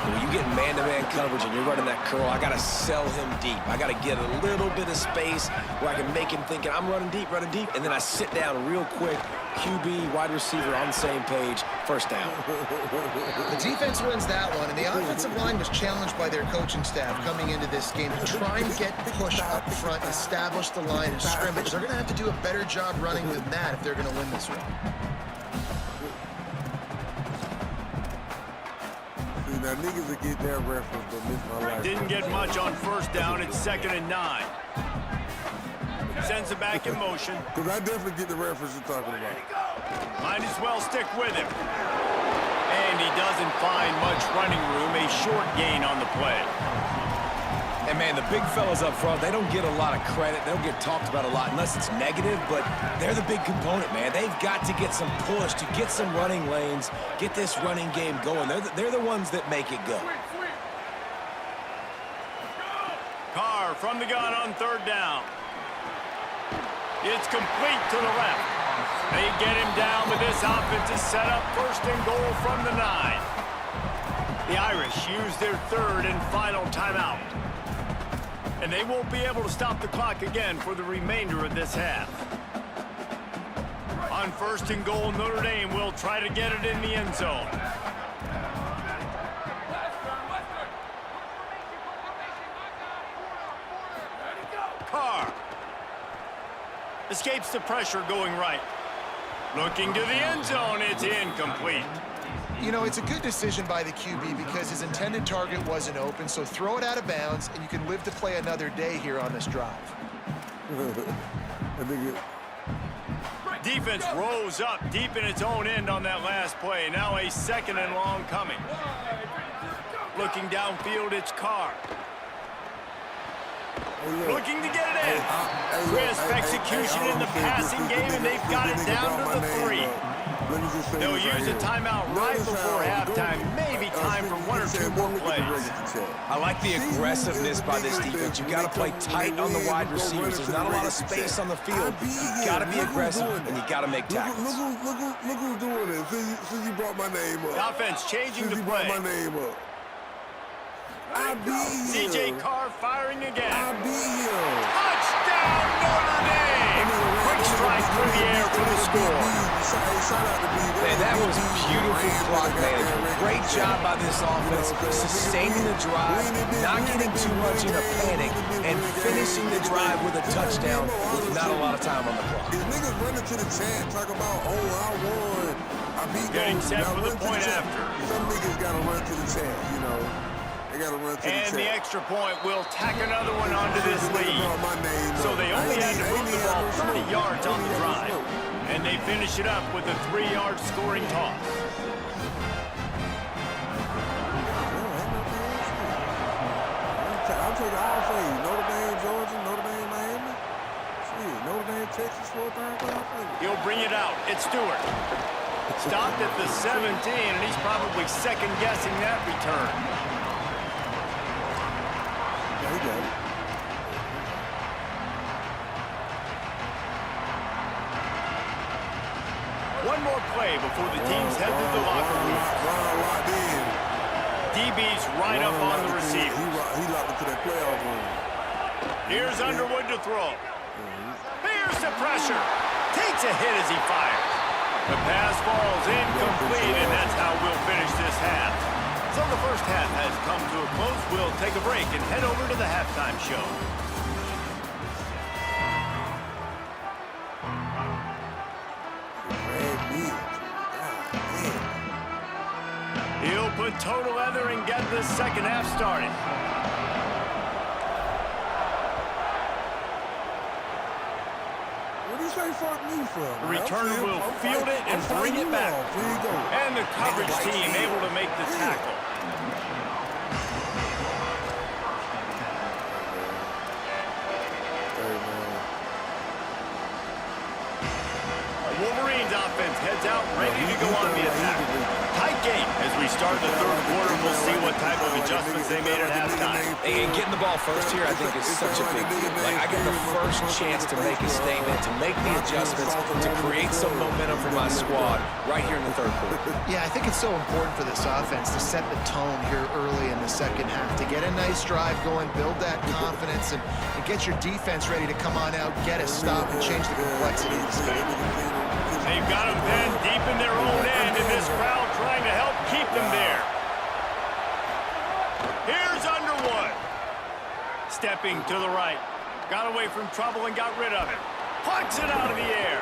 Speaker 4: When you get man-to-man coverage and you're running that curl, I got to sell him deep. I got to get a little bit of space where I can make him think I'm running deep, and then I sit down real quick. QB, wide receiver on the same page, 1st down.
Speaker 5: The defense wins that one, and the offensive line was challenged by their coaching staff coming into this game to try and get push up front, establish the line of scrimmage. They're going to have to do a better job running than that if they're going to win this one.
Speaker 3: Now, niggas will get that reference, but miss my life.
Speaker 1: Didn't get much on 1st down. It's 2nd and 9. Sends it back in motion.
Speaker 3: Because I definitely get the reference you're talking about.
Speaker 1: Might as well stick with him. And he doesn't find much running room. A short gain on the play.
Speaker 4: And, man, the big fellas up front, they don't get a lot of credit. They don't get talked about a lot unless it's negative, but they're the big component, man. They've got to get some push, to get some running lanes, get this running game going. They're the ones that make it go.
Speaker 1: Carr from the gun on 3rd down. It's complete to the left. They get him down, but this offense is set up 1st and goal from the 9. The Irish use their third and final timeout. And they won't be able to stop the clock again for the remainder of this half. On 1st and goal, Notre Dame will try to get it in the end zone. Carr escapes the pressure going right. Looking to the end zone, it's incomplete.
Speaker 5: You know, it's a good decision by the QB because his intended target wasn't open, so throw it out of bounds, and you can live to play another day here on this drive.
Speaker 1: Defense rose up deep in its own end on that last play. Now a 2nd and long coming. Looking downfield, it's Carr. Looking to get it in. Crisp execution in the passing game, and they've got it down to the 3. They'll use a timeout right before halftime. Maybe time for 1 or 2 more plays.
Speaker 4: I like the aggressiveness by this defense. You've got to play tight on the wide receivers. There's not a lot of space on the field. You've got to be aggressive, and you've got to make tackles.
Speaker 3: Look who's doing it. Since you brought my name up.
Speaker 1: The offense changing the play.
Speaker 3: My name up.
Speaker 1: C.J. Carr firing again.
Speaker 3: Touchdown,
Speaker 1: Notre Dame! Quick strike through the air for the score.
Speaker 4: Man, that was beautiful clock management. Great job by this offense, sustaining the drive, not getting too much in a panic, and finishing the drive with a touchdown with not a lot of time on the clock.
Speaker 3: These niggas running to the chat, talking about, oh, I won. I beat
Speaker 1: Getting set for the point after.
Speaker 3: Some niggas got to run to the chat, you know.
Speaker 1: And the extra point will tack another one onto this lead. So they only had to move the ball 30 yards on the drive. And they finish it up with a 3-yard scoring toss.
Speaker 3: I'll take all three. Notre Dame, Georgia, Notre Dame, Miami. Shit, Notre Dame, Texas, 4th.
Speaker 1: He'll bring it out. It's Stewart. Stopped at the 17, and he's probably second-guessing that return. One more play before the teams head to the locker room. DB's right up on the receiver.
Speaker 3: He locked into that playoff room.
Speaker 1: Here's Underwood to throw. Here's the pressure. Takes a hit as he fires. The pass falls incomplete, and that's how we'll finish this half. So the first half has come to a close. We'll take a break and head over to the halftime show. He'll put total leather and get this second half started.
Speaker 3: What do you say fuck me for?
Speaker 1: The returner will field it and bring it back. And the coverage team able to make the tackle. Wolverines offense heads out, ready to go on the attack. Tight game as we start the third quarter. We'll see what type of adjustments they made at halftime.
Speaker 4: And getting the ball first here, I think, is such a big deal. Like, I get the first chance to make a statement, to make the adjustments, to create some momentum for my squad right here in the third quarter.
Speaker 5: Yeah, I think it's so important for this offense to set the tone here early in the second half, to get a nice drive going, build that confidence, and get your defense ready to come on out, get a stop, and change the complexity of this game.
Speaker 1: They've got them pinned deep in their own end, and this crowd trying to help keep them there. Here's Underwood. Stepping to the right. Got away from trouble and got rid of it. Punts it out of the air.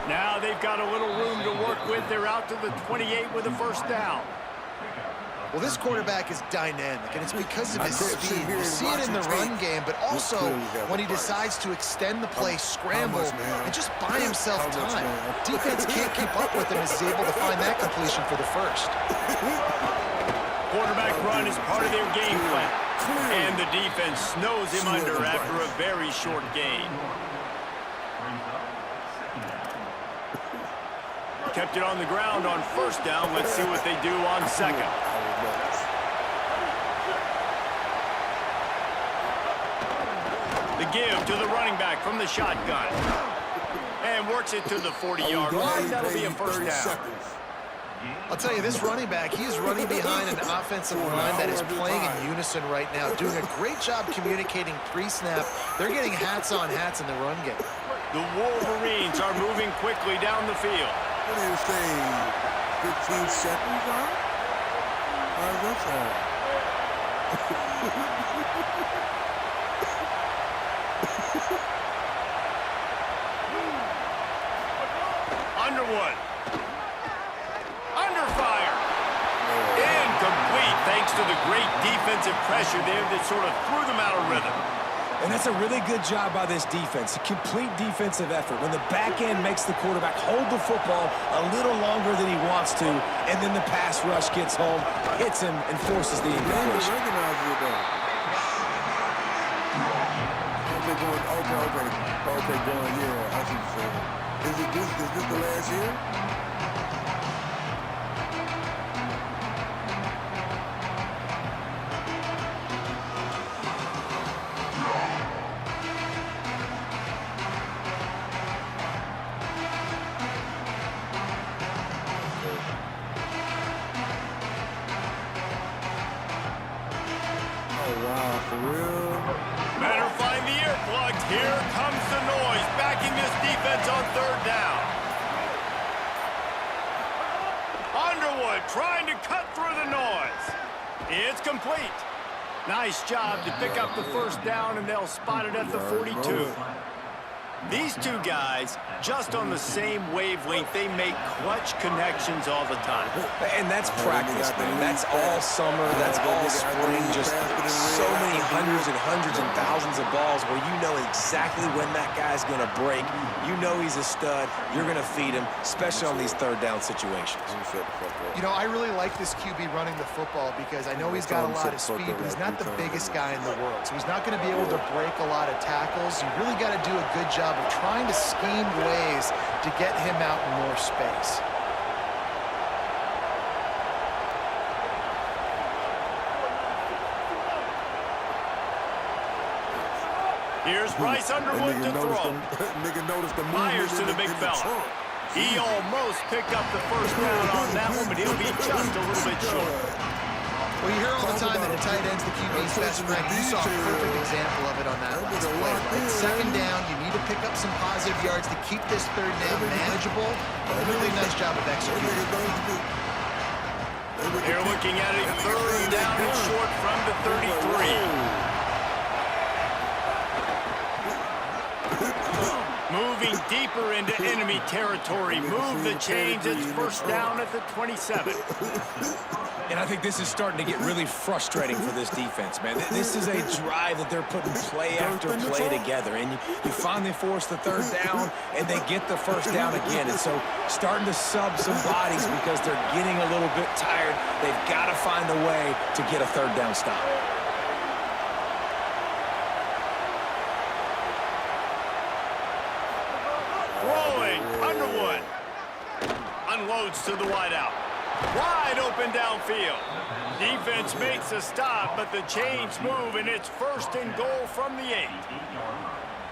Speaker 1: Now they've got a little room to work with. They're out to the 28 with a first down.
Speaker 5: Well, this quarterback is dynamic, and it's because of his speed. You see it in the run game, but also when he decides to extend the play, scramble, and just buy himself time. Defense can't keep up with him as he's able to find that completion for the first.
Speaker 1: Quarterback run is part of their game plan, and the defense snows him under after a very short gain. Kept it on the ground on first down. Let's see what they do on second. The give to the running back from the shotgun. And works it to the 40-yard line. That'll be a first down.
Speaker 5: I'll tell you, this running back, he is running behind an offensive line that is playing in unison right now, doing a great job communicating pre-snap. They're getting hats on hats in the run game.
Speaker 1: The Wolverines are moving quickly down the field.
Speaker 3: What do you say? 15 seconds, huh? How's that sound?
Speaker 1: Underwood. Under fire. Incomplete thanks to the great defensive pressure there that sort of threw them out of rhythm.
Speaker 4: And that's a really good job by this defense, a complete defensive effort. When the back end makes the quarterback hold the football a little longer than he wants to, and then the pass rush gets home, hits him, and forces the incompletion.
Speaker 3: Okay, going, yeah, I see what you're saying. Is this the last year? Oh, wow, for real?
Speaker 1: Better find the earplugs. Here comes the noise, backing this defense on third down. Underwood trying to cut through the noise. It's complete. Nice job to pick up the first down, and they'll spot it at the 42. These two guys, just on the same wavelength, they make clutch connections all the time.
Speaker 4: And that's practice, man. That's all summer. That's all spring. Just so many hundreds and thousands of balls where you know exactly when that guy's going to break. You know he's a stud. You're going to feed him, especially on these third down situations.
Speaker 5: You know, I really like this QB running the football because I know he's got a lot of speed, but he's not the biggest guy in the world. So he's not going to be able to break a lot of tackles. You really got to do a good job of trying to scheme ways to get him out in more space.
Speaker 1: Here's Bryce Underwood to throw. Myers to the big fella. He almost picked up the first down on that one, but he'll be just a little bit short.
Speaker 5: Well, you hear all the time that a tight end's the QB's best friend. You saw a perfect example of it on that last play. It's second down. You need to pick up some positive yards to keep this third down manageable. A really nice job of executing.
Speaker 1: They're looking at a third down and short from the 33. Moving deeper into enemy territory. Move the chains. It's first down at the 27.
Speaker 4: And I think this is starting to get really frustrating for this defense, man. This is a drive that they're putting play after play together. And you finally force the third down, and they get the first down again. And so starting to sub some bodies because they're getting a little bit tired. They've got to find a way to get a third down stop.
Speaker 1: Rolling. Underwood. Unloads to the wideout. Wide open downfield. Defense makes a stop, but the chains move, and it's first and goal from the 8.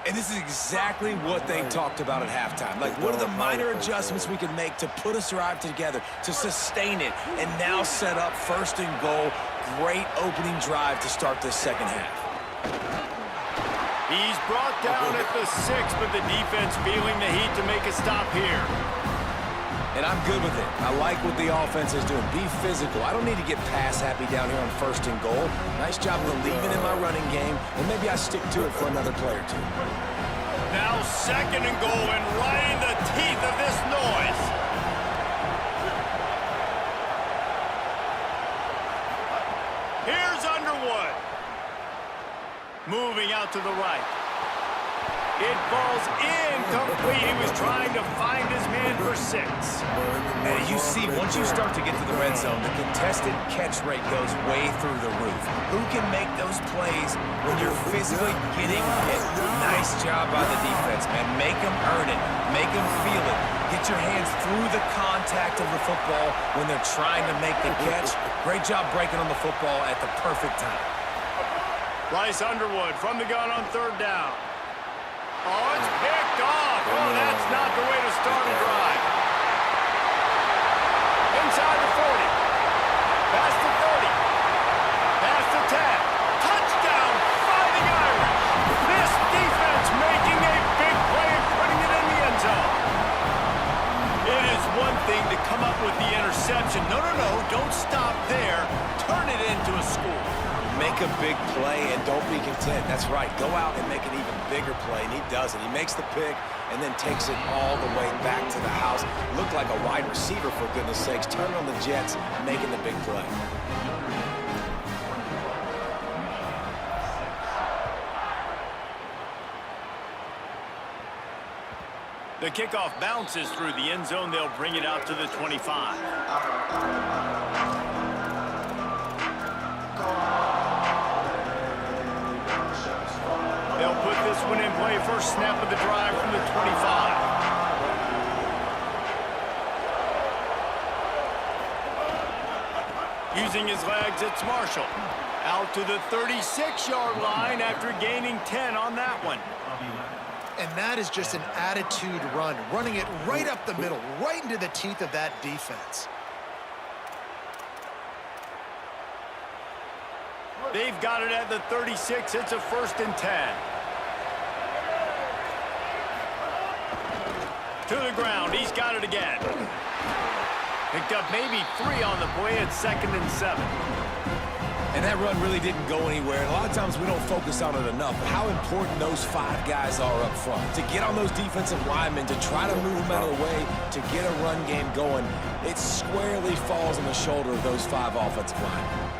Speaker 4: And this is exactly what they talked about at halftime. Like, what are the minor adjustments we can make to put us drive together, to sustain it, and now set up first and goal. Great opening drive to start this second half.
Speaker 1: He's brought down at the 6, but the defense feeling the heat to make a stop here.
Speaker 4: And I'm good with it. I like what the offense is doing. Be physical. I don't need to get pass happy down here on first and goal. Nice job of believing in my running game, and maybe I stick to it for another play or two.
Speaker 1: Now second and goal, and right in the teeth of this noise. Here's Underwood. Moving out to the right. It falls incomplete. He was trying to find his man for 6.
Speaker 4: And you see, once you start to get to the red zone, the contested catch rate goes way through the roof. Who can make those plays when you're physically getting hit? Nice job by the defense, man. Make them earn it. Make them feel it. Get your hands through the contact of the football when they're trying to make the catch. Great job breaking on the football at the perfect time.
Speaker 1: Bryce Underwood from the gun on third down. Oh, it's picked off. Oh, that's not the way to start a drive. Inside
Speaker 4: big play and don't be content. That's right. Go out and make an even bigger play, and he does it. He makes the pick and then takes it all the way back to the house. Looked like a wide receiver, for goodness sakes. Turning on the jets, making the big play.
Speaker 1: The kickoff bounces through the end zone. They'll bring it out to the 25. They'll put this one in play. First snap of the drive from the 25. Using his legs, it's Marshall. Out to the 36-yard line after gaining 10 on that one.
Speaker 5: And that is just an attitude run, running it right up the middle, right into the teeth of that defense.
Speaker 1: They've got it at the 36. It's a 1st and 10. To the ground. He's got it again. Picked up maybe 3 on the play. It's 2nd and 7.
Speaker 4: And that run really didn't go anywhere. And a lot of times we don't focus on it enough. But how important those 5 guys are up front. To get on those defensive linemen, to try to move them out of the way, to get a run game going, it squarely falls on the shoulder of those 5 offensive linemen.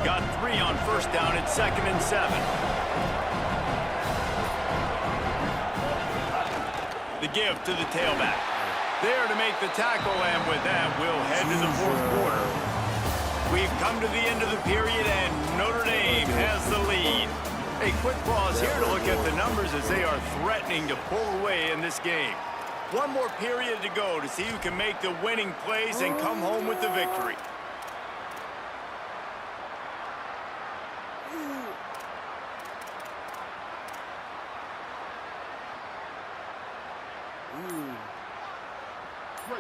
Speaker 1: Got 3 on 1st down. It's 2nd and 7. The give to the tailback. There to make the tackle, and with that, we'll head to the 4th quarter. We've come to the end of the period, and Notre Dame has the lead. A quick pause here to look at the numbers as they are threatening to pull away in this game. One more period to go to see who can make the winning plays and come home with the victory.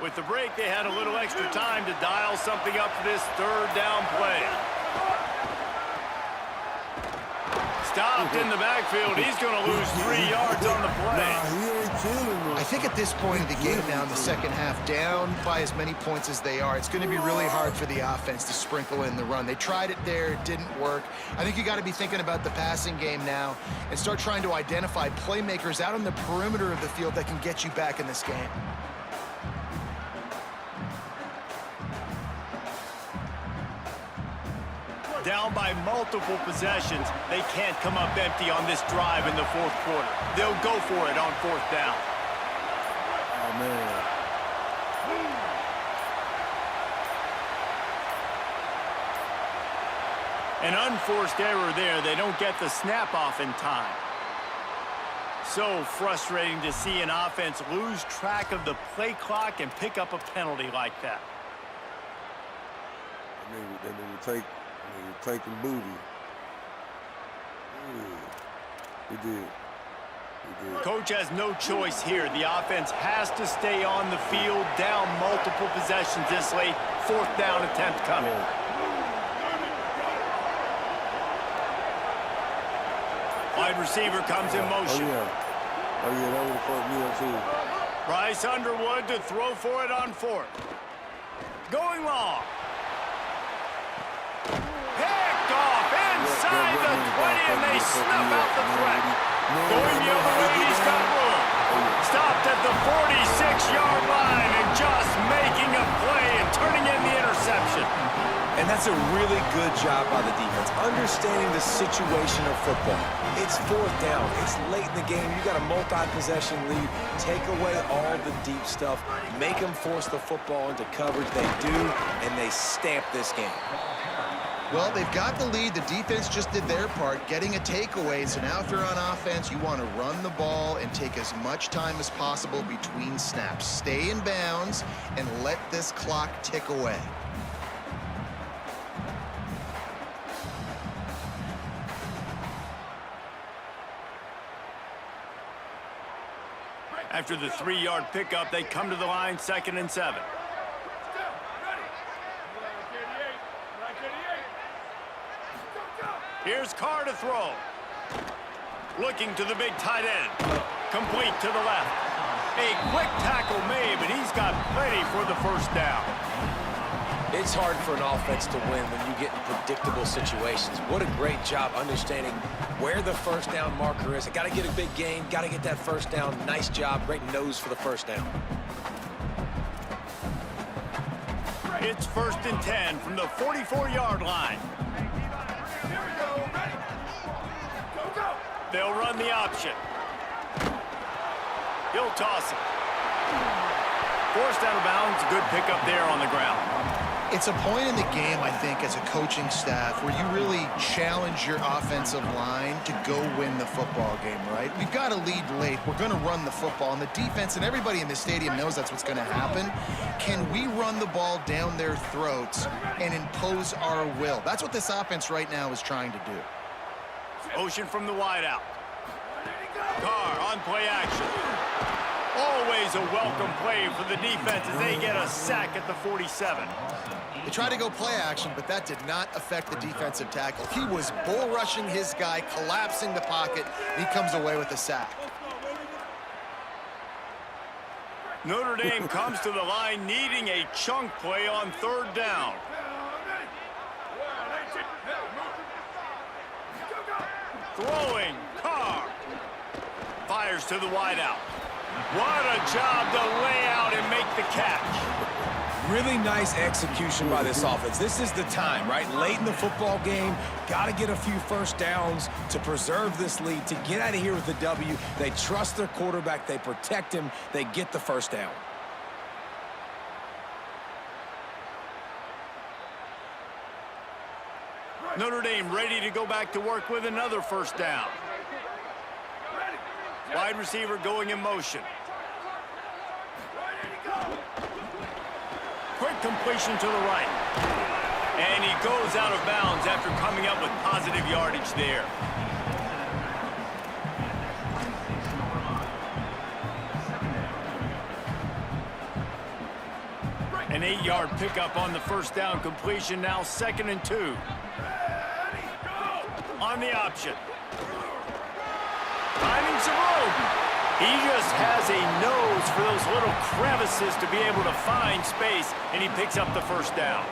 Speaker 1: With the break, they had a little extra time to dial something up for this 3rd down play. Stopped in the backfield. He's going to lose 3 yards on the play.
Speaker 5: I think at this point of the game now in the second half, down by as many points as they are, it's going to be really hard for the offense to sprinkle in the run. They tried it there. It didn't work. I think you got to be thinking about the passing game now and start trying to identify playmakers out on the perimeter of the field that can get you back in this game.
Speaker 1: Down by multiple possessions, they can't come up empty on this drive in the 4th quarter. They'll go for it on 4th down.
Speaker 3: Oh, man.
Speaker 1: An unforced error there. They don't get the snap off in time. So frustrating to see an offense lose track of the play clock and pick up a penalty like that.
Speaker 3: They need to take the booty. He did.
Speaker 1: Coach has no choice here. The offense has to stay on the field, down multiple possessions this late. 4th down attempt coming. Wide receiver comes in motion.
Speaker 3: Oh, yeah, that would have fucked me up, too.
Speaker 1: Bryce Underwood to throw for it on 4th. Going long. Picked off inside the 20, and they snuff out the threat. Going the other way, he's got room. Stopped at the 46-yard line and just making a play and turning in the interception.
Speaker 4: And that's a really good job by the defense, understanding the situation of football. It's 4th down. It's late in the game. You got a multi-possession lead. Take away all the deep stuff. Make them force the football into coverage. They do, and they stamp this game.
Speaker 5: Well, they've got the lead. The defense just did their part, getting a takeaway. So now if you're on offense, you want to run the ball and take as much time as possible between snaps. Stay in bounds and let this clock tick away.
Speaker 1: After the 3-yard pickup, they come to the line, 2nd and 7. Here's Carr to throw. Looking to the big tight end. Complete to the left. A quick tackle made, but he's got plenty for the first down.
Speaker 4: It's hard for an offense to win when you get in predictable situations. What a great job understanding where the first down marker is. I got to get a big gain, got to get that first down. Nice job, great nose for the first down.
Speaker 1: It's 1st and 10 from the 44-yard line. They'll run the option. He'll toss it. Forced out of bounds. Good pickup there on the ground.
Speaker 5: It's a point in the game, I think, as a coaching staff where you really challenge your offensive line to go win the football game, right? We've got to lead late. We're going to run the football. And the defense and everybody in the stadium knows that's what's going to happen. Can we run the ball down their throats and impose our will? That's what this offense right now is trying to do.
Speaker 1: Motion from the wideout. Carr on play action. Always a welcome play for the defense as they get a sack at the 47.
Speaker 5: They tried to go play action, but that did not affect the defensive tackle. He was bull rushing his guy, collapsing the pocket. He comes away with a sack.
Speaker 1: Notre Dame comes to the line needing a chunk play on 3rd down. Throwing, Carr. Fires to the wideout. What a job to lay out and make the catch.
Speaker 4: Really nice execution by this offense. This is the time, right? Late in the football game, got to get a few first downs to preserve this lead, to get out of here with the W. They trust their quarterback. They protect him. They get the first down.
Speaker 1: Notre Dame ready to go back to work with another first down. Wide receiver going in motion. Quick completion to the right. And he goes out of bounds after coming up with positive yardage there. An 8-yard pickup on the first down completion, now 2nd and 2. On the option. Finding some room. He just has a nose for those little crevices to be able to find space, and he picks up the first down.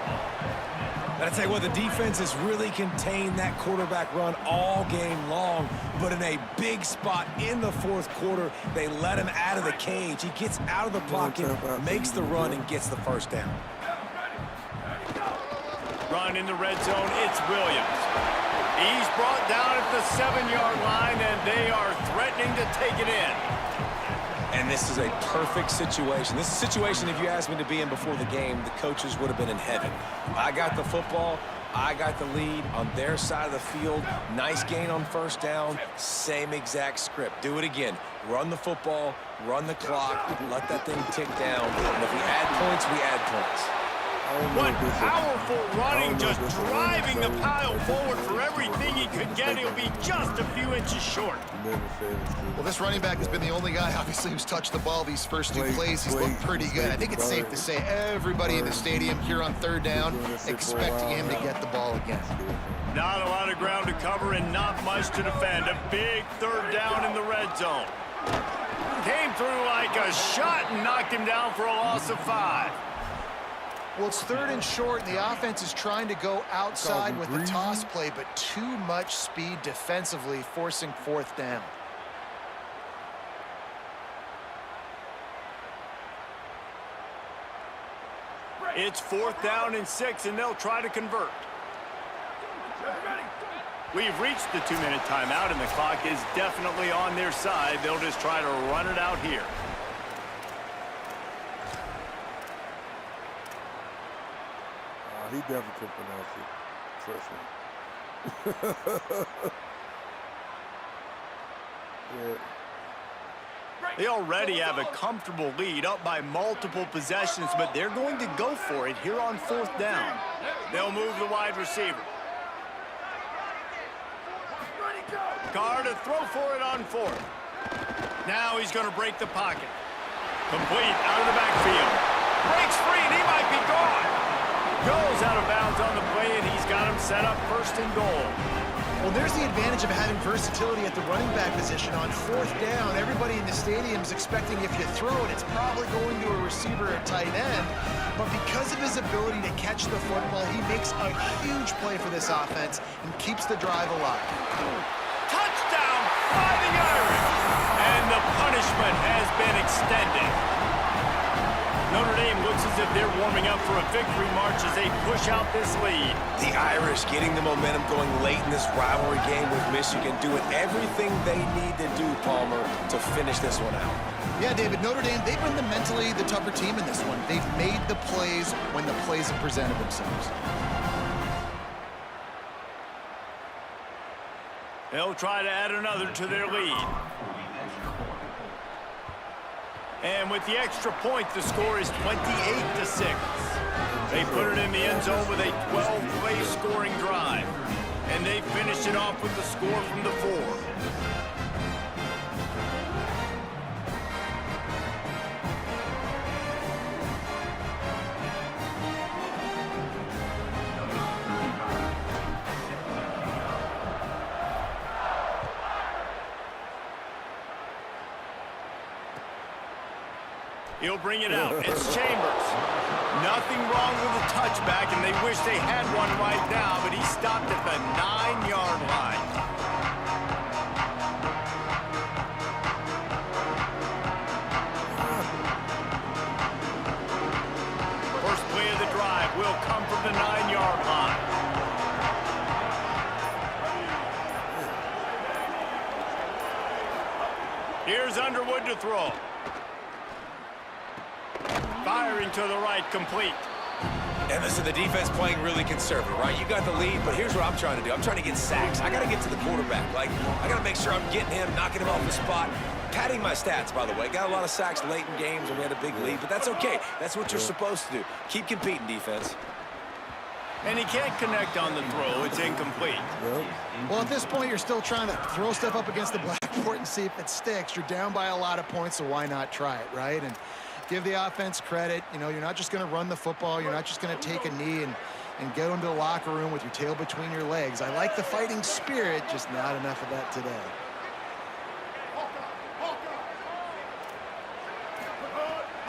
Speaker 4: But I tell you what, the defense has really contained that quarterback run all game long, but in a big spot in the 4th quarter, they let him out of the cage. He gets out of the pocket, makes the run, and gets the first down.
Speaker 1: Run in the red zone, it's Williams. He's brought down at the 7-yard line, and they are threatening to take it in.
Speaker 4: And this is a perfect situation. This is a situation, if you asked me to be in before the game, the coaches would have been in heaven. I got the football. I got the lead on their side of the field. Nice gain on first down. Same exact script. Do it again. Run the football, run the clock, let that thing tick down. And if we add points, we add points.
Speaker 1: What powerful running, just driving the pile forward for everything he could get. He'll be just a few inches short.
Speaker 5: Well, this running back has been the only guy, obviously, who's touched the ball these first 2 plays. He's looked pretty good. I think it's safe to say everybody in the stadium here on 3rd down expecting him to get the ball again.
Speaker 1: Not a lot of ground to cover and not much to defend. A big 3rd down in the red zone. Came through like a shot and knocked him down for a loss of 5.
Speaker 5: Well, it's 3rd and short, and the offense is trying to go outside with the toss play, but too much speed defensively, forcing 4th down.
Speaker 1: It's 4th down and 6, and they'll try to convert. We've reached the 2-minute timeout, and the clock is definitely on their side. They'll just try to run it out here.
Speaker 3: He definitely took the trust him. Yeah.
Speaker 1: They already have a comfortable lead, up by multiple possessions, but they're going to go for it here on 4th down. They'll move the wide receiver. Carr to throw for it on 4th. Now he's going to break the pocket. Complete out of the backfield. Breaks free, and he might be gone. Goes out of bounds on the play, and he's got him set up 1st and goal.
Speaker 5: Well, there's the advantage of having versatility at the running back position. On fourth down, everybody in the stadium is expecting if you throw it, it's probably going to a receiver or tight end. But because of his ability to catch the football, he makes a huge play for this offense and keeps the drive alive.
Speaker 1: Touchdown, Fighting Irish! And the punishment has been extended. Notre Dame looks as if they're warming up for a victory march as they push out this lead.
Speaker 4: The Irish getting the momentum going late in this rivalry game with Michigan, doing everything they need to do, Palmer, to finish this one out.
Speaker 5: Yeah, David, Notre Dame, they've been the mentally the tougher team in this one. They've made the plays when the plays have presented themselves.
Speaker 1: They'll try to add another to their lead. And with the extra point, the score is 28-6. They put it in the end zone with a 12-play scoring drive. And they finished it off with the score from the 4. He'll bring it out. It's Chambers. Nothing wrong with the touchback, and they wish they had one right now, but he stopped at the 9-yard line. First play of the drive will come from the 9-yard line. Here's Underwood to throw. Firing to the right, complete.
Speaker 4: And listen, the defense playing really conservative, right? You got the lead, but here's what I'm trying to do. I'm trying to get sacks. I got to get to the quarterback. Like, I got to make sure I'm getting him, knocking him off the spot. Padding my stats, by the way. Got a lot of sacks late in games when we had a big lead, but that's okay. That's what you're supposed to do. Keep competing, defense.
Speaker 1: And he can't connect on the throw. It's incomplete.
Speaker 5: Well, at this point, you're still trying to throw stuff up against the blackboard and see if it sticks. You're down by a lot of points, so why not try it, right? And give the offense credit. You know, you're not just going to run the football. You're not just going to take a knee and go into the locker room with your tail between your legs. I like the fighting spirit, just not enough of that today.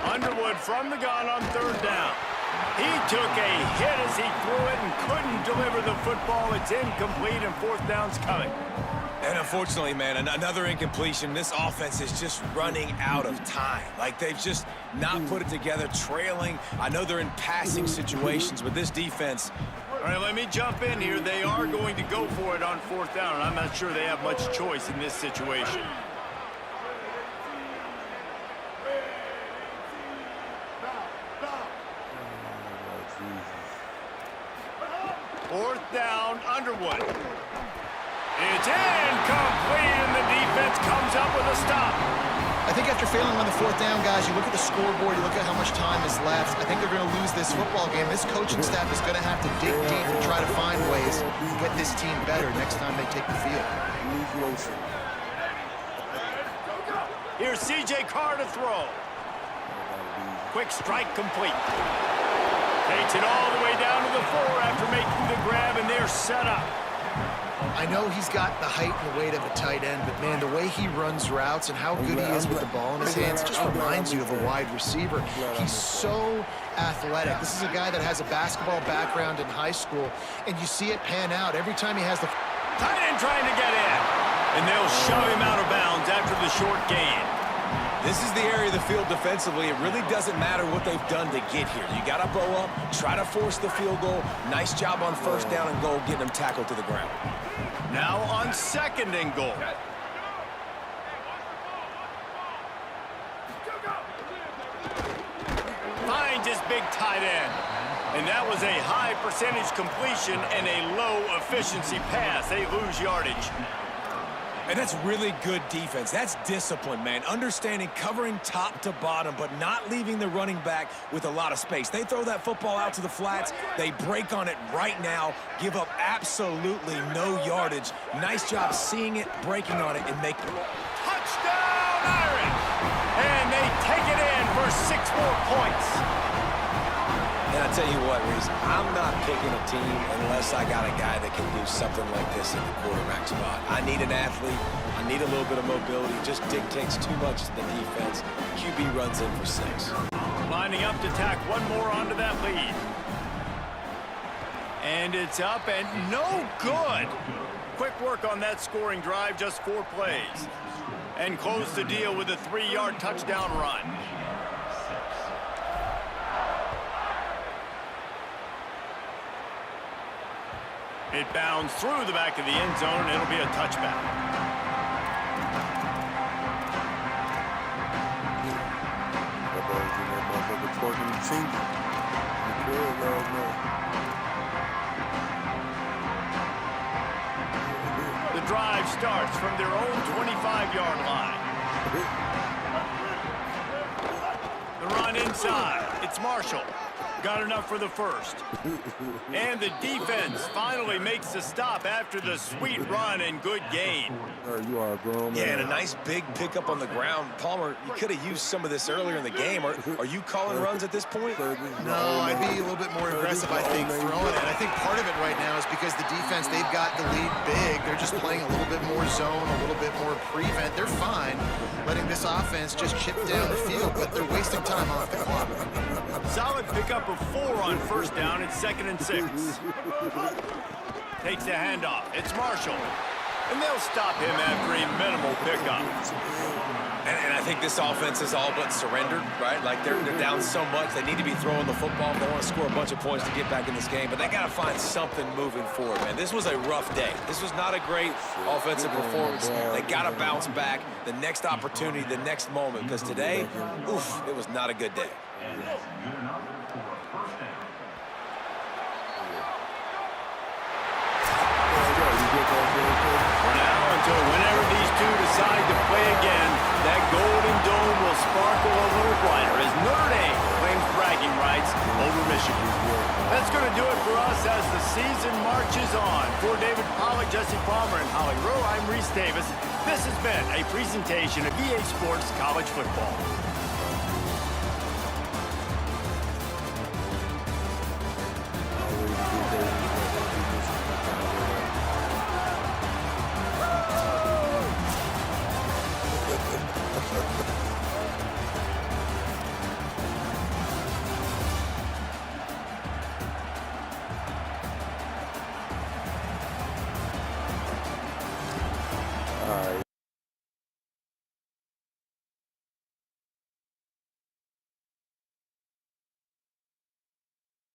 Speaker 1: Underwood from the gun on third down. He took a hit as he threw it and couldn't deliver the football. It's incomplete, and fourth down's coming.
Speaker 4: And unfortunately, man, another incompletion. This offense is just running out of time. Like, they've just not put it together, trailing. I know they're in passing situations, but this defense...
Speaker 1: All right, let me jump in here. They are going to go for it on fourth down, and I'm not sure they have much choice in this situation. Fourth down, Underwood. It's incomplete, and the defense comes up with a stop.
Speaker 5: I think after failing on the fourth down, guys, you look at the scoreboard, you look at how much time is left. I think they're going to lose this football game. This coaching staff is going to have to dig deep and try to find ways to get this team better next time they take the field.
Speaker 1: Here's C.J. Carr to throw. Quick strike complete. Takes it all the way down to the 4 after making the grab, and they're set up.
Speaker 5: I know he's got the height and the weight of a tight end, but, man, the way he runs routes and how good he is with the ball in his hands just reminds you of a wide receiver. He's so athletic. This is a guy that has a basketball background in high school, and you see it pan out every time he has the...
Speaker 1: Tight end trying to get in, and they'll shove him out of bounds after the short gain.
Speaker 4: This is the area of the field defensively. It really doesn't matter what they've done to get here. You got to bow up, try to force the field goal. Nice job on first down and goal, getting them tackled to the ground.
Speaker 1: Now on second and goal. Finds his big tight end. And that was a high percentage completion and a low efficiency pass. They lose yardage.
Speaker 4: And that's really good defense. That's discipline, man. Understanding, covering top to bottom, but not leaving the running back with a lot of space. They throw that football out to the flats. They break on it right now, give up absolutely no yardage. Nice job seeing it, breaking on it, and making it.
Speaker 1: Touchdown, Irish! And they take it in for 6 more points.
Speaker 4: And I tell you what, Reese, I'm not picking a team unless I got a guy that can do something like this at the quarterback spot. I need an athlete. I need a little bit of mobility. It just dictates too much to the defense. QB runs in for 6.
Speaker 1: Lining up to tack one more onto that lead. And it's up and no good. Quick work on that scoring drive, just 4 plays. And close the deal with a 3-yard touchdown run. It bounds through the back of the end zone, and it'll be a touchback. The drive starts from their own 25-yard line. The run inside. It's Marshall. Got enough for the first. And the defense finally makes the stop after the sweet run and good gain.
Speaker 3: You are a grown man.
Speaker 4: Yeah, and a nice big pickup on the ground. Palmer, you could have used some of this earlier in the game. Are you calling runs at this point?
Speaker 5: No, I'd be a little bit more aggressive, I think, throwing it. I think part of it right now is because the defense, they've got the lead big. They're just playing a little bit more zone, a little bit more prevent. They're fine letting this offense just chip down the field, but they're wasting time off the clock.
Speaker 1: Solid pickup of 4 on first down. It's 2nd and 6. Takes the handoff. It's Marshall. And they'll stop him after a minimal pickup.
Speaker 4: And I think this offense is all but surrendered, right? Like they're down so much. They need to be throwing the football. They want to score a bunch of points to get back in this game. But they got to find something moving forward, man. This was a rough day. This was not a great offensive performance. They got to bounce back. The next opportunity, the next moment. Because today, oof, it was not a good day.
Speaker 1: For now, until whenever these two decide to play again, that Golden Dome will sparkle a little brighter as Notre Dame claims bragging rights over Michigan. That's going to do it for us as the season marches on. For David Pollack, Jesse Palmer, and Holly Rowe, I'm Reese Davis. This has been a presentation of EA Sports College Football.